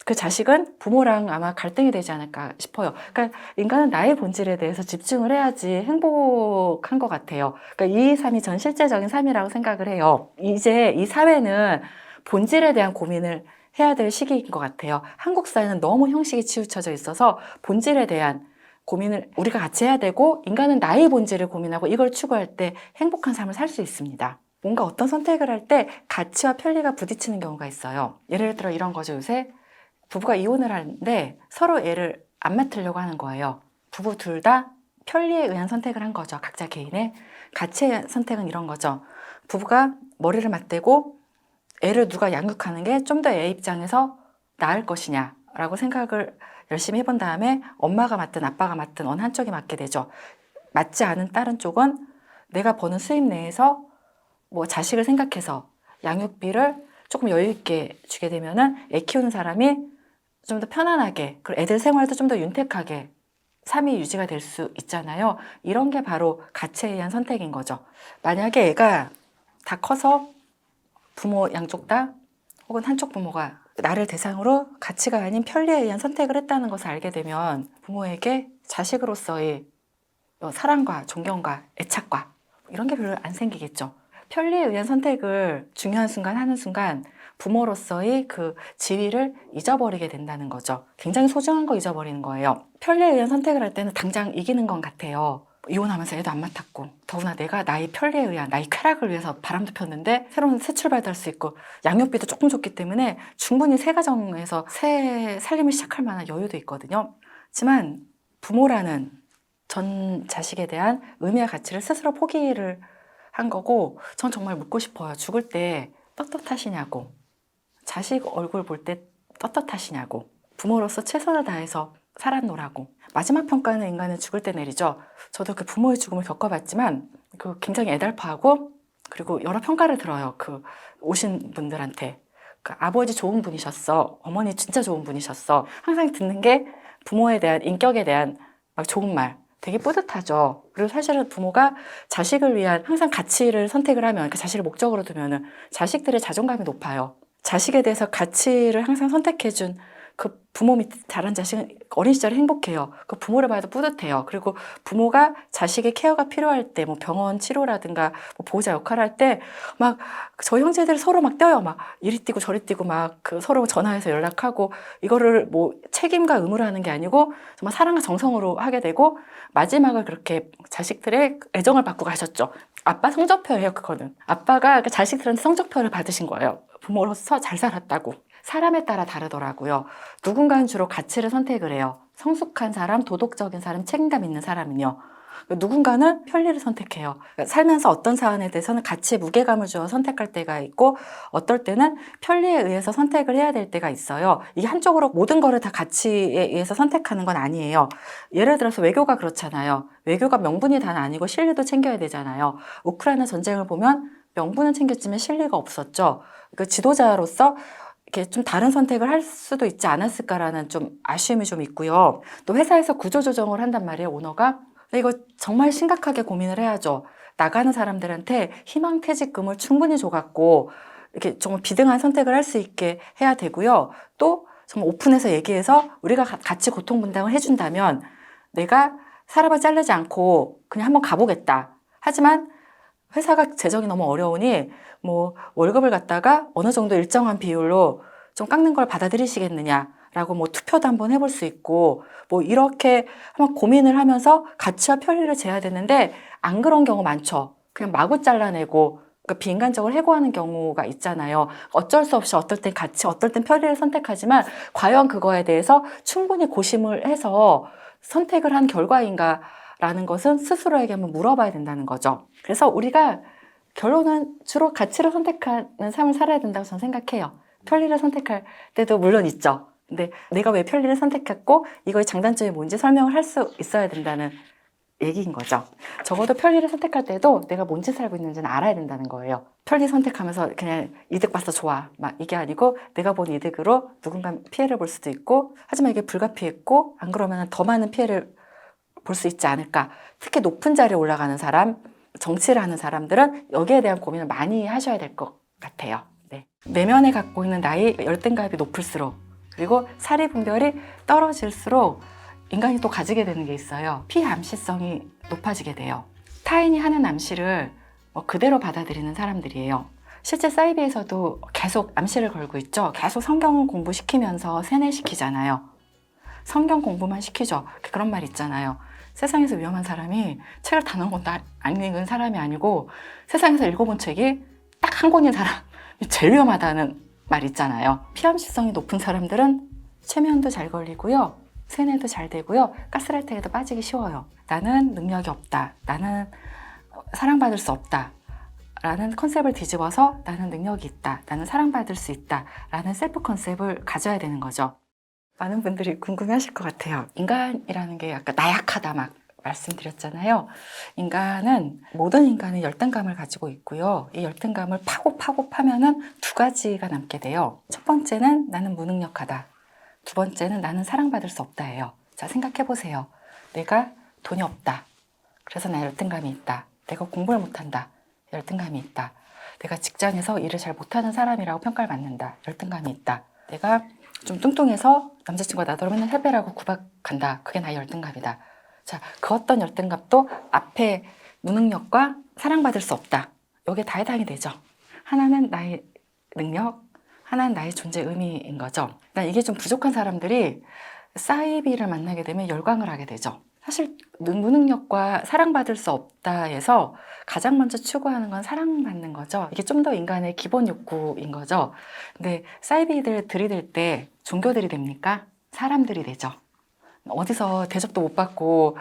그 자식은 부모랑 아마 갈등이 되지 않을까 싶어요. 그러니까 인간은 나의 본질에 대해서 집중을 해야지 행복한 것 같아요. 그러니까 이 삶이 전 실제적인 삶이라고 생각을 해요. 이제 이 사회는 본질에 대한 고민을 해야 될 시기인 것 같아요. 한국 사회는 너무 형식이 치우쳐져 있어서 본질에 대한 고민을 우리가 같이 해야 되고 인간은 나의 본질을 고민하고 이걸 추구할 때 행복한 삶을 살 수 있습니다. 뭔가 어떤 선택을 할 때 가치와 편리가 부딪히는 경우가 있어요. 예를 들어 이런 거죠. 요새 부부가 이혼을 하는데 서로 애를 안 맡으려고 하는 거예요. 부부 둘 다 편리에 의한 선택을 한 거죠. 각자 개인의 가치에 의한 선택은 이런 거죠. 부부가 머리를 맞대고 애를 누가 양육하는 게 좀 더 애 입장에서 나을 것이냐라고 생각을 열심히 해본 다음에 엄마가 맡든 아빠가 맡든 어느 한쪽이 맡게 되죠. 맞지 않은 다른 쪽은 내가 버는 수입 내에서 뭐 자식을 생각해서 양육비를 조금 여유 있게 주게 되면은 애 키우는 사람이 좀 더 편안하게 그리고 애들 생활도 좀 더 윤택하게 삶이 유지가 될 수 있잖아요. 이런 게 바로 가치에 의한 선택인 거죠. 만약에 애가 다 커서 부모 양쪽 다 혹은 한쪽 부모가 나를 대상으로 가치가 아닌 편리에 의한 선택을 했다는 것을 알게 되면 부모에게 자식으로서의 사랑과 존경과 애착과 이런 게 별로 안 생기겠죠. 편리에 의한 선택을 중요한 순간 하는 순간 부모로서의 그 지위를 잊어버리게 된다는 거죠. 굉장히 소중한 거 잊어버리는 거예요. 편리에 의한 선택을 할 때는 당장 이기는 것 같아요. 이혼하면서 애도 안 맡았고, 더구나 내가 나의 편리에 의한, 나의 쾌락을 위해서 바람도 폈는데 새로운 새 출발도 할 수 있고, 양육비도 조금 줬기 때문에 충분히 새 가정에서 새 살림을 시작할 만한 여유도 있거든요. 하지만 부모라는 전 자식에 대한 의미와 가치를 스스로 포기를 한 거고, 전 정말 묻고 싶어요. 죽을 때 떳떳하시냐고, 자식 얼굴 볼 때 떳떳하시냐고, 부모로서 최선을 다해서 살았노라고. 마지막 평가는 인간은 죽을 때 내리죠. 저도 그 부모의 죽음을 겪어봤지만 그 굉장히 애달파하고, 그리고 여러 평가를 들어요. 그 오신 분들한테. 그 아버지 좋은 분이셨어, 어머니 진짜 좋은 분이셨어, 항상 듣는 게 부모에 대한, 인격에 대한 막 좋은 말, 되게 뿌듯하죠. 그리고 사실은 부모가 자식을 위한 항상 가치를 선택을 하면, 그 자식을 목적으로 두면은 자식들의 자존감이 높아요. 자식에 대해서 가치를 항상 선택해준 그 부모 밑에 자란 자식은 어린 시절에 행복해요. 그 부모를 봐도 뿌듯해요. 그리고 부모가 자식의 케어가 필요할 때, 뭐 병원 치료라든가 뭐 보호자 역할을 할 때 막 저 형제들 서로 막 뛰어요. 막 이리 뛰고 저리 뛰고 막 그 서로 전화해서 연락하고, 이거를 뭐 책임과 의무로 하는 게 아니고 정말 사랑과 정성으로 하게 되고, 마지막을 그렇게 자식들의 애정을 받고 가셨죠. 아빠 성적표예요, 그거는. 아빠가 그 자식들한테 성적표를 받으신 거예요. 부모로서 잘 살았다고. 사람에 따라 다르더라고요. 누군가는 주로 가치를 선택을 해요. 성숙한 사람, 도덕적인 사람, 책임감 있는 사람은요. 누군가는 편리를 선택해요. 살면서 어떤 사안에 대해서는 가치에 무게감을 주어 선택할 때가 있고, 어떨 때는 편리에 의해서 선택을 해야 될 때가 있어요. 이게 한쪽으로 모든 거를 다 가치에 의해서 선택하는 건 아니에요. 예를 들어서 외교가 그렇잖아요. 외교가 명분이 다는 아니고 실리도 챙겨야 되잖아요. 우크라이나 전쟁을 보면 명분은 챙겼지만 실리가 없었죠. 그 지도자로서 이렇게 좀 다른 선택을 할 수도 있지 않았을까라는 좀 아쉬움이 좀 있고요. 또 회사에서 구조조정을 한단 말이에요, 오너가. 이거 정말 심각하게 고민을 해야죠. 나가는 사람들한테 희망퇴직금을 충분히 줘갖고 이렇게 정말 비등한 선택을 할 수 있게 해야 되고요. 또 정말 오픈해서 얘기해서 우리가 같이 고통 분담을 해준다면 내가 사람을 자르지 않고 그냥 한번 가보겠다. 하지만 회사가 재정이 너무 어려우니 뭐 월급을 갖다가 어느 정도 일정한 비율로 좀 깎는 걸 받아들이시겠느냐라고 뭐 투표도 한번 해볼 수 있고, 뭐 이렇게 한번 고민을 하면서 가치와 편리를 재야 되는데, 안 그런 경우 많죠. 그냥 마구 잘라내고 그러니까 비인간적으로 해고하는 경우가 있잖아요. 어쩔 수 없이 어떨 땐 가치, 어떨 땐 편리를 선택하지만 과연 그거에 대해서 충분히 고심을 해서 선택을 한 결과인가 라는 것은 스스로에게 한번 물어봐야 된다는 거죠. 그래서 우리가 결론은 주로 가치를 선택하는 삶을 살아야 된다고 저는 생각해요. 편리를 선택할 때도 물론 있죠. 근데 내가 왜 편리를 선택했고 이거의 장단점이 뭔지 설명을 할 수 있어야 된다는 얘기인 거죠. 적어도 편리를 선택할 때도 내가 뭔 짓을 하고 있는지는 알아야 된다는 거예요. 편리 선택하면서 그냥 이득 봐서 좋아, 막 이게 아니고 내가 본 이득으로 누군가 피해를 볼 수도 있고, 하지만 이게 불가피했고 안 그러면 더 많은 피해를 볼 수 있지 않을까. 특히 높은 자리에 올라가는 사람, 정치를 하는 사람들은 여기에 대한 고민을 많이 하셔야 될 것 같아요. 네. 내면에 갖고 있는 나의 열등감이 높을수록, 그리고 사리 분별이 떨어질수록 인간이 또 가지게 되는 게 있어요. 피암시성이 높아지게 돼요. 타인이 하는 암시를 그대로 받아들이는 사람들이에요. 실제 사이비에서도 계속 암시를 걸고 있죠. 계속 성경 공부시키면서 세뇌시키잖아요. 성경 공부만 시키죠. 그런 말 있잖아요. 세상에서 위험한 사람이 책을 단 한 권도 안 읽은 사람이 아니고, 세상에서 읽어본 책이 딱 한 권인 사람이 제일 위험하다는 말 있잖아요. 피암시성이 높은 사람들은 최면도 잘 걸리고요, 세뇌도 잘 되고요, 가스라이팅에도 빠지기 쉬워요. 나는 능력이 없다, 나는 사랑받을 수 없다 라는 컨셉을 뒤집어서 나는 능력이 있다, 나는 사랑받을 수 있다 라는 셀프 컨셉을 가져야 되는 거죠. 많은 분들이 궁금해하실 것 같아요. 인간이라는 게 아까 나약하다 막 말씀드렸잖아요. 모든 인간은 열등감을 가지고 있고요. 이 열등감을 파고 파면은 두 가지가 남게 돼요. 첫 번째는 나는 무능력하다. 두 번째는 나는 사랑받을 수 없다예요. 자, 생각해 보세요. 내가 돈이 없다. 그래서 나 열등감이 있다. 내가 공부를 못한다. 열등감이 있다. 내가 직장에서 일을 잘 못하는 사람이라고 평가를 받는다. 열등감이 있다. 내가 좀 뚱뚱해서 남자친구가 나더러 맨날 살 빼라고 구박한다. 그게 나의 열등감이다. 자, 그 어떤 열등감도 앞에 무능력과 사랑받을 수 없다. 여기에 다 해당이 되죠. 하나는 나의 능력, 하나는 나의 존재 의미인 거죠. 난 이게 좀 부족한 사람들이 사이비를 만나게 되면 열광을 하게 되죠. 사실 무능력과 사랑받을 수 없다 해서 가장 먼저 추구하는 건 사랑받는 거죠. 이게 좀 더 인간의 기본 욕구인 거죠. 근데 사이비들 들이댈 때 종교들이 됩니까? 사람들이 되죠. 어디서 대접도 못 받고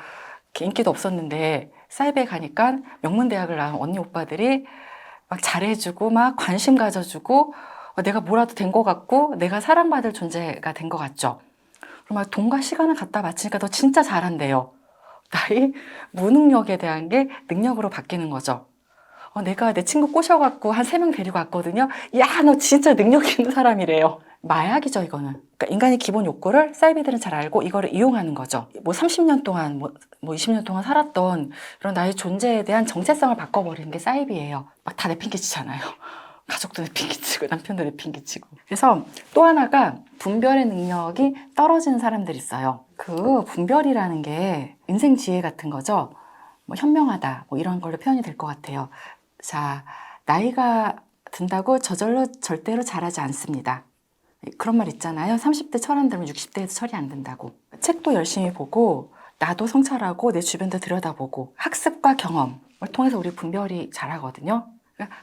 인기도 없었는데 사이비에 가니까 명문대학을 나온 언니 오빠들이 막 잘해주고 막 관심 가져주고 내가 뭐라도 된 것 같고 내가 사랑받을 존재가 된 것 같죠. 그럼 돈과 시간을 갖다 바치니까 너 진짜 잘한대요. 나의 무능력에 대한 게 능력으로 바뀌는 거죠. 내가 내 친구 꼬셔갖고 한 3명 데리고 왔거든요. 야, 너 진짜 능력 있는 사람이래요. 마약이죠, 이거는. 그러니까 인간의 기본 욕구를 사이비들은 잘 알고 이거를 이용하는 거죠. 뭐 30년 동안, 뭐 20년 동안 살았던 이런 나의 존재에 대한 정체성을 바꿔버리는 게 사이비예요. 막 다 내팽개치잖아요. 가족도 내팽개치고 남편도 내팽개치고. 그래서 또 하나가 분별의 능력이 떨어지는 사람들이 있어요. 그 분별이라는 게 인생 지혜 같은 거죠. 뭐 현명하다 뭐 이런 걸로 표현이 될 것 같아요. 자, 나이가 든다고 저절로 절대로 잘하지 않습니다. 그런 말 있잖아요. 30대 철 안 들면 60대에도 철이 안 든다고. 책도 열심히 보고 나도 성찰하고 내 주변도 들여다보고 학습과 경험을 통해서 우리 분별이 잘하거든요.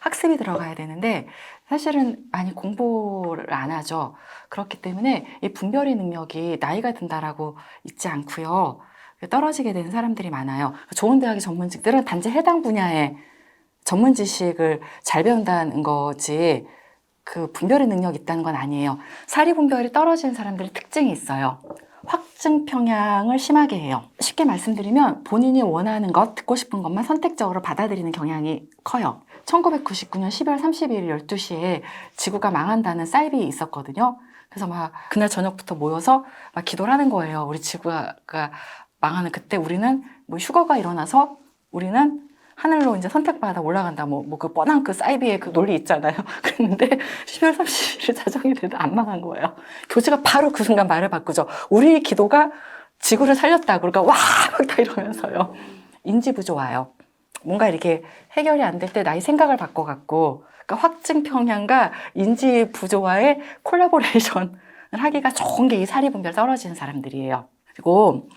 학습이 들어가야 되는데 사실은 많이 공부를 안 하죠. 그렇기 때문에 이 분별의 능력이 나이가 든다라고 있지 않고요. 떨어지게 되는 사람들이 많아요. 좋은 대학의 전문직들은 단지 해당 분야의 전문 지식을 잘 배운다는 거지 그 분별의 능력이 있다는 건 아니에요. 사리 분별이 떨어지는 사람들의 특징이 있어요. 확증 평양을 심하게 해요. 쉽게 말씀드리면 본인이 원하는 것, 듣고 싶은 것만 선택적으로 받아들이는 경향이 커요. 1999년 12월 31일 12시에 지구가 망한다는 사이비 있었거든요. 그래서 막 그날 저녁부터 모여서 막 기도를 하는 거예요. 우리 지구가 망하는 그때 우리는 뭐 휴거가 일어나서 우리는 하늘로 이제 선택받아 올라간다. 그 뻔한 그 사이비의 그 논리 있잖아요. 그랬는데 12월 30일 자정이 돼도 안 망한 거예요. 교주가 바로 그 순간 말을 바꾸죠. 우리 기도가 지구를 살렸다. 그러니까 와! 막 이러면서요. 인지 부조화요. 뭔가 이렇게 해결이 안 될 때 나의 생각을 바꿔갖고 그러니까 확증 평양과 인지 부조화의 콜라보레이션을 하기가 좋은 게 이 사리 분별 떨어지는 사람들이에요. 그리고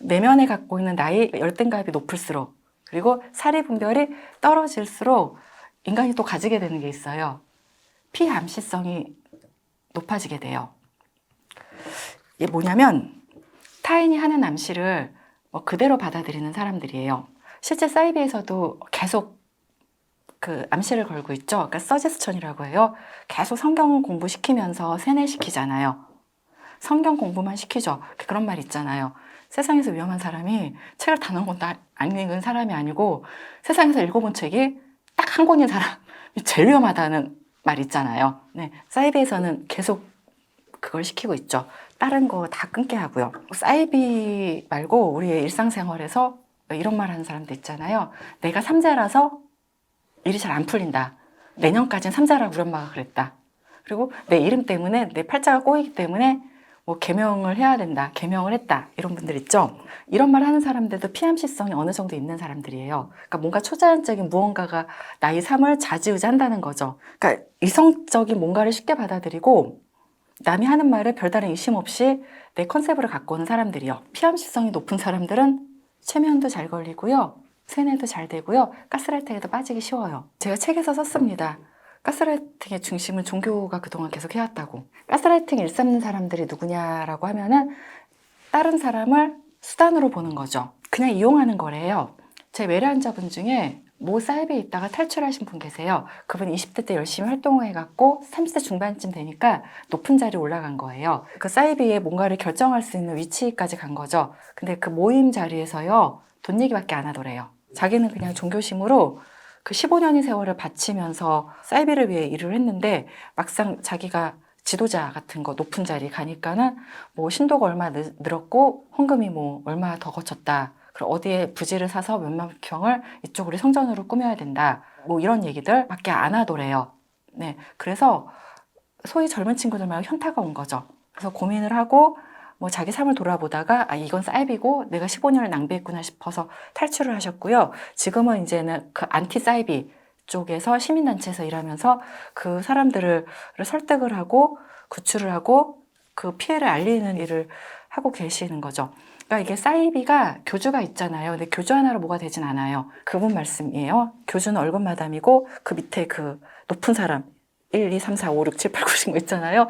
내면에 갖고 있는 나의 열등감이 높을수록 그리고 사리 분별이 떨어질수록 인간이 또 가지게 되는 게 있어요. 피암시성이 높아지게 돼요. 이게 뭐냐면 타인이 하는 암시를 그대로 받아들이는 사람들이에요. 실제 사이비에서도 계속 그 암시를 걸고 있죠. 그러니까 서제스천이라고 해요. 계속 성경 공부시키면서 세뇌시키잖아요. 성경 공부만 시키죠. 그런 말 있잖아요. 세상에서 위험한 사람이 책을 단 한 권도 안 읽은 사람이 아니고 세상에서 읽어본 책이 딱 한 권인 사람이 제일 위험하다는 말 있잖아요. 네, 사이비에서는 계속 그걸 시키고 있죠. 다른 거 다 끊게 하고요. 사이비 말고 우리의 일상생활에서 이런 말 하는 사람도 있잖아요. 내가 삼재라서 일이 잘 안 풀린다. 내년까지는 삼재라고 우리 엄마가 그랬다. 그리고 내 이름 때문에 내 팔자가 꼬이기 때문에 개명을 해야 된다. 개명을 했다. 이런 분들 있죠. 이런 말 하는 사람들도 피암시성이 어느 정도 있는 사람들이에요. 그러니까 뭔가 초자연적인 무언가가 나의 삶을 좌지우지한다는 거죠. 그러니까 이성적인 뭔가를 쉽게 받아들이고 남이 하는 말을 별다른 의심 없이 내 컨셉으로 갖고 오는 사람들이요. 피암시성이 높은 사람들은 최면도 잘 걸리고요. 세뇌도 잘 되고요. 가스라이팅에도 빠지기 쉬워요. 제가 책에서 썼습니다. 가스라이팅의 중심은 종교가 그동안 계속 해왔다고. 가스라이팅 일삼는 사람들이 누구냐라고 하면은 다른 사람을 수단으로 보는 거죠. 그냥 이용하는 거래요. 제 외래환자분 중에 모 사이비에 있다가 탈출하신 분 계세요. 그분 20대 때 열심히 활동을 해갖고 30대 중반쯤 되니까 높은 자리에 올라간 거예요. 그 사이비에 뭔가를 결정할 수 있는 위치까지 간 거죠. 근데 그 모임 자리에서요, 돈 얘기밖에 안 하더래요. 자기는 그냥 종교심으로 그 15년의 세월을 바치면서 사이비를 위해 일을 했는데 막상 자기가 지도자 같은 거 높은 자리 가니까는 신도가 얼마 늘었고 헌금이 얼마 더 거쳤다. 그리고 어디에 부지를 사서 몇만 평을 이쪽으로 성전으로 꾸며야 된다. 이런 얘기들 밖에 안 하더래요. 네, 그래서 소위 젊은 친구들 말고 현타가 온 거죠. 그래서 고민을 하고 자기 삶을 돌아보다가 이건 사이비고 내가 15년을 낭비했구나 싶어서 탈출을 하셨고요. 지금은 이제는 그 안티 사이비 쪽에서 시민단체에서 일하면서 그 사람들을 설득을 하고 구출을 하고 그 피해를 알리는 일을 하고 계시는 거죠. 그러니까 이게 사이비가 교주가 있잖아요. 근데 교주 하나로 뭐가 되진 않아요. 그분 말씀이에요. 교주는 얼굴 마담이고 그 밑에 그 높은 사람 1, 2, 3, 4, 5, 6, 7, 8, 9, 10 있잖아요.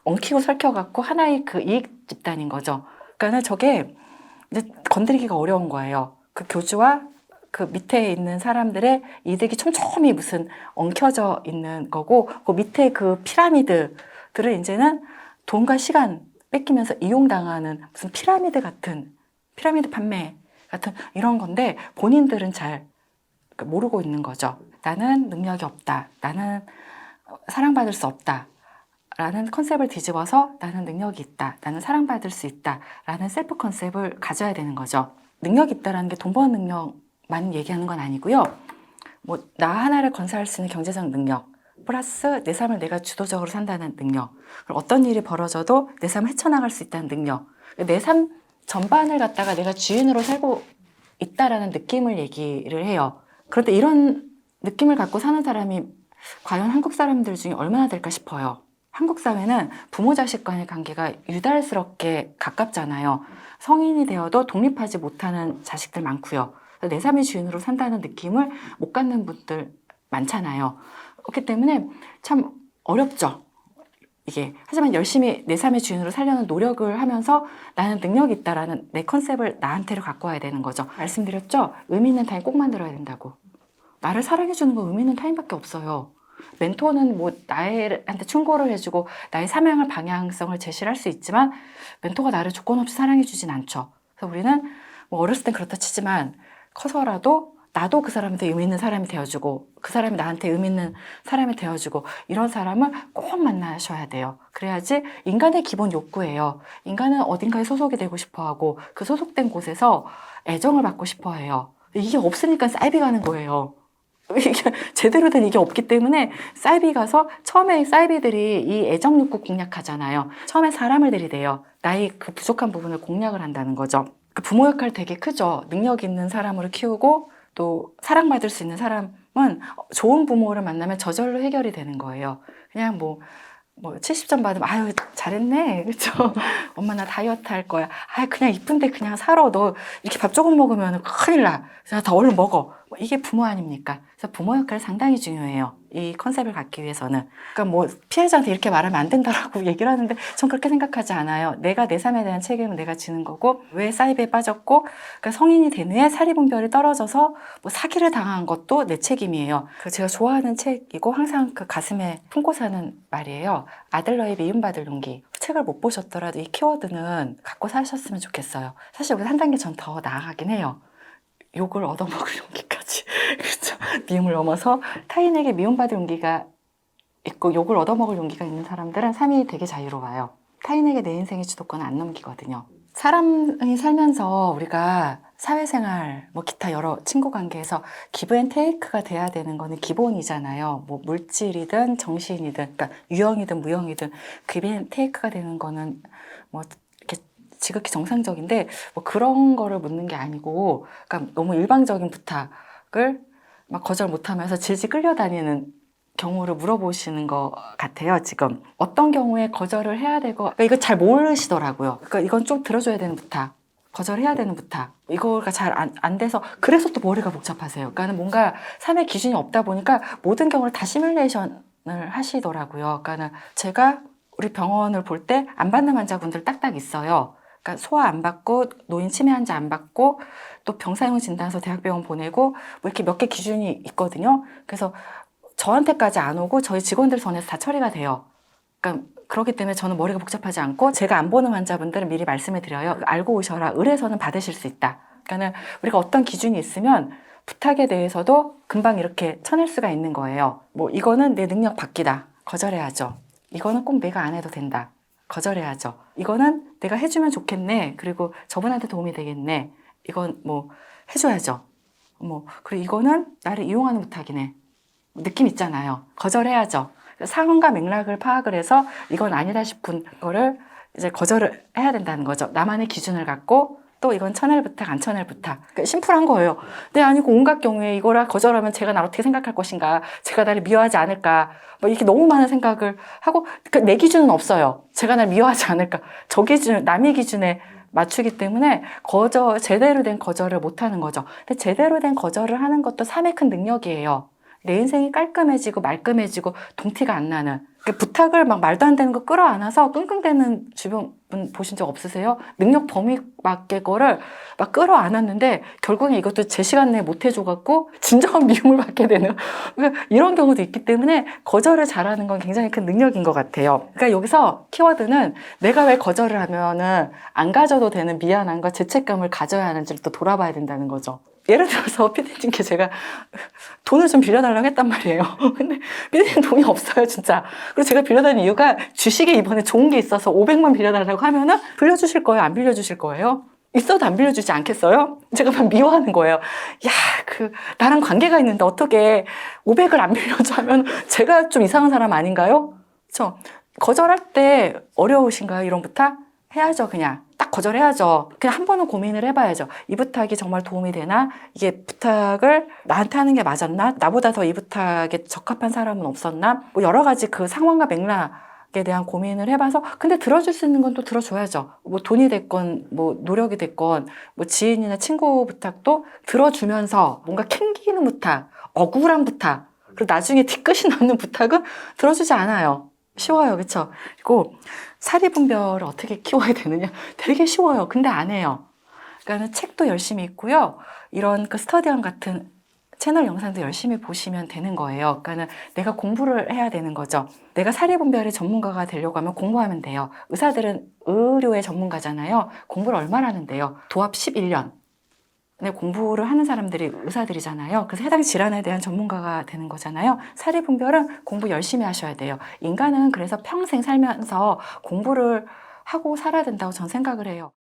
엉키고 설켜갖고 하나의 그 이익 집단인 거죠. 그러니까 저게 이제 건드리기가 어려운 거예요. 그 교주와 그 밑에 있는 사람들의 이득이 촘촘히 무슨 엉켜져 있는 거고, 그 밑에 그 피라미드들을 이제는 돈과 시간 뺏기면서 이용당하는 무슨 피라미드 같은, 피라미드 판매 같은 이런 건데, 본인들은 잘 모르고 있는 거죠. 나는 능력이 없다. 나는 사랑받을 수 없다. 라는 컨셉을 뒤집어서 나는 능력이 있다. 나는 사랑받을 수 있다. 라는 셀프 컨셉을 가져야 되는 거죠. 능력이 있다라는 게 돈 버는 능력만 얘기하는 건 아니고요. 뭐 나 하나를 건설할 수 있는 경제적 능력 플러스 내 삶을 내가 주도적으로 산다는 능력, 어떤 일이 벌어져도 내 삶을 헤쳐나갈 수 있다는 능력, 내 삶 전반을 갖다가 내가 주인으로 살고 있다라는 느낌을 얘기를 해요. 그런데 이런 느낌을 갖고 사는 사람이 과연 한국 사람들 중에 얼마나 될까 싶어요. 한국 사회는 부모 자식 간의 관계가 유달스럽게 가깝잖아요. 성인이 되어도 독립하지 못하는 자식들 많고요. 내 삶의 주인으로 산다는 느낌을 못 갖는 분들 많잖아요. 그렇기 때문에 참 어렵죠. 이게. 하지만 열심히 내 삶의 주인으로 살려는 노력을 하면서 나는 능력이 있다라는 내 컨셉을 나한테로 갖고 와야 되는 거죠. 말씀드렸죠? 의미 있는 타인 꼭 만들어야 된다고. 나를 사랑해주는 건 의미 있는 타인밖에 없어요. 멘토는 뭐 나한테 충고를 해주고 나의 사명을 방향성을 제시를 할 수 있지만 멘토가 나를 조건 없이 사랑해주진 않죠. 그래서 우리는 뭐 어렸을 땐 그렇다 치지만 커서라도 나도 그 사람한테 의미 있는 사람이 되어주고 그 사람이 나한테 의미 있는 사람이 되어주고 이런 사람을 꼭 만나셔야 돼요. 그래야지 인간의 기본 욕구예요. 인간은 어딘가에 소속이 되고 싶어하고 그 소속된 곳에서 애정을 받고 싶어해요. 이게 없으니까 사이비 가는 거예요. 이게 제대로 된 이게 없기 때문에 사이비 가서 처음에 사이비들이 이 애정 욕구 공략하잖아요. 처음에 사람을 들이대요. 나의 그 부족한 부분을 공략을 한다는 거죠. 그 부모 역할 되게 크죠. 능력 있는 사람으로 키우고 또 사랑받을 수 있는 사람은 좋은 부모를 만나면 저절로 해결이 되는 거예요. 그냥 뭐 70점 받으면 아유 잘했네, 그렇죠? 엄마 나 다이어트 할 거야. 아 그냥 이쁜데 그냥 살아. 너 이렇게 밥 조금 먹으면 큰일 나. 더 얼른 먹어. 이게 부모 아닙니까? 그래서 부모 역할이 상당히 중요해요. 이 컨셉을 갖기 위해서는. 그러니까 뭐 피해자한테 이렇게 말하면 안 된다라고 얘기를 하는데 전 그렇게 생각하지 않아요. 내가 내 삶에 대한 책임은 내가 지는 거고 왜 사이비에 빠졌고 그러니까 성인이 된 후에 사리분별이 떨어져서 뭐 사기를 당한 것도 내 책임이에요. 제가 좋아하는 책이고 항상 그 가슴에 품고 사는 말이에요. 아들러의 미움받을 용기. 책을 못 보셨더라도 이 키워드는 갖고 사셨으면 좋겠어요. 사실 여기서 한 단계 전 더 나아가긴 해요. 욕을 얻어먹을 용기까지. 그렇죠. 미움을 넘어서 타인에게 미움받을 용기가 있고 욕을 얻어먹을 용기가 있는 사람들은 삶이 되게 자유로워요. 타인에게 내 인생의 주도권을 안 넘기거든요. 사람이 살면서 우리가 사회생활, 뭐 기타 여러 친구 관계에서 기브 앤 테이크가 돼야 되는 거는 기본이잖아요. 뭐 물질이든 정신이든, 그러니까 유형이든 무형이든 기브 앤 테이크가 되는 거는 뭐 지극히 정상적인데 뭐 그런 거를 묻는 게 아니고 그러니까 너무 일방적인 부탁을 막 거절 못하면서 질질 끌려다니는 경우를 물어보시는 것 같아요. 지금 어떤 경우에 거절을 해야 되고 그러니까 이거 잘 모르시더라고요. 그러니까 이건 좀 들어줘야 되는 부탁, 거절해야 되는 부탁, 이거가 잘 안 돼서 그래서 또 머리가 복잡하세요. 그러니까 뭔가 삶의 기준이 없다 보니까 모든 경우를 다 시뮬레이션을 하시더라고요. 그러니까 제가 우리 병원을 볼 때 안 받는 환자분들 딱딱 있어요. 그러니까 소아 안 받고 노인 치매 환자 안 받고 또 병사용 진단서 대학병원 보내고 뭐 이렇게 몇 개 기준이 있거든요. 그래서 저한테까지 안 오고 저희 직원들 손에서 다 처리가 돼요. 그러니까 그렇기 때문에 저는 머리가 복잡하지 않고 제가 안 보는 환자분들은 미리 말씀을 드려요. 알고 오셔라. 의뢰서는 받으실 수 있다. 그러니까 우리가 어떤 기준이 있으면 부탁에 대해서도 금방 이렇게 쳐낼 수가 있는 거예요. 뭐 이거는 내 능력 밖이다. 거절해야죠. 이거는 꼭 내가 안 해도 된다. 거절해야죠. 이거는 내가 해주면 좋겠네. 그리고 저분한테 도움이 되겠네. 이건 뭐 해줘야죠. 그리고 이거는 나를 이용하는 부탁이네. 느낌 있잖아요. 거절해야죠. 상황과 맥락을 파악을 해서 이건 아니다 싶은 거를 이제 거절을 해야 된다는 거죠. 나만의 기준을 갖고 부탁도 이건 천할 부탁, 안 천할 부탁. 그러니까 심플한 거예요. 근데 아니고 온갖 경우에 이거라 거절하면 제가 나를 어떻게 생각할 것인가, 제가 나를 미워하지 않을까, 뭐 이렇게 너무 많은 생각을 하고, 그러니까 내 기준은 없어요. 제가 나를 미워하지 않을까. 저 기준, 남의 기준에 맞추기 때문에 제대로 된 거절을 못 하는 거죠. 근데 제대로 된 거절을 하는 것도 삶의 큰 능력이에요. 내 인생이 깔끔해지고 말끔해지고 동티가 안 나는. 그러니까 부탁을 막 말도 안 되는 거 끌어안아서 끙끙대는 주변 분 보신 적 없으세요? 능력 범위 밖의 거를 막 끌어안았는데 결국에 이것도 제 시간 내에 못 해줘갖고 진정한 미움을 받게 되는 그러니까 이런 경우도 있기 때문에 거절을 잘하는 건 굉장히 큰 능력인 것 같아요. 그러니까 여기서 키워드는 내가 왜 거절을 하면은 안 가져도 되는 미안함과 죄책감을 가져야 하는지를 또 돌아봐야 된다는 거죠. 예를 들어서 피디님께 제가 돈을 좀 빌려달라고 했단 말이에요. 근데 피디님 돈이 없어요, 진짜. 그리고 제가 빌려달라는 이유가 주식에 이번에 좋은 게 있어서 500만 빌려달라고 하면은 빌려주실 거예요? 안 빌려주실 거예요? 있어도 안 빌려주지 않겠어요? 제가 막 미워하는 거예요. 야, 나랑 관계가 있는데 어떻게 500을 안 빌려줘 하면 제가 좀 이상한 사람 아닌가요? 그렇죠? 거절할 때 어려우신가요? 이런 부탁? 해야죠, 그냥. 딱 거절해야죠. 그냥 한 번은 고민을 해봐야죠. 이 부탁이 정말 도움이 되나? 이게 부탁을 나한테 하는 게 맞았나? 나보다 더 이 부탁에 적합한 사람은 없었나? 뭐 여러 가지 그 상황과 맥락에 대한 고민을 해봐서 근데 들어줄 수 있는 건 또 들어줘야죠. 뭐 돈이 됐건 뭐 노력이 됐건 뭐 지인이나 친구 부탁도 들어주면서 뭔가 캥기는 부탁, 억울한 부탁, 그리고 나중에 뒤끝이 남는 부탁은 들어주지 않아요. 쉬워요, 그렇죠? 그리고 사리분별을 어떻게 키워야 되느냐? 되게 쉬워요. 근데 안 해요. 그러니까 책도 열심히 읽고요. 이런 그 스터디함 같은 채널 영상도 열심히 보시면 되는 거예요. 그러니까 내가 공부를 해야 되는 거죠. 내가 사리분별의 전문가가 되려고 하면 공부하면 돼요. 의사들은 의료의 전문가잖아요. 공부를 얼마나 하는데요? 도합 11년. 공부를 하는 사람들이 의사들이잖아요. 그래서 해당 질환에 대한 전문가가 되는 거잖아요. 사리분별은 공부 열심히 하셔야 돼요. 인간은 그래서 평생 살면서 공부를 하고 살아야 된다고 저는 생각을 해요.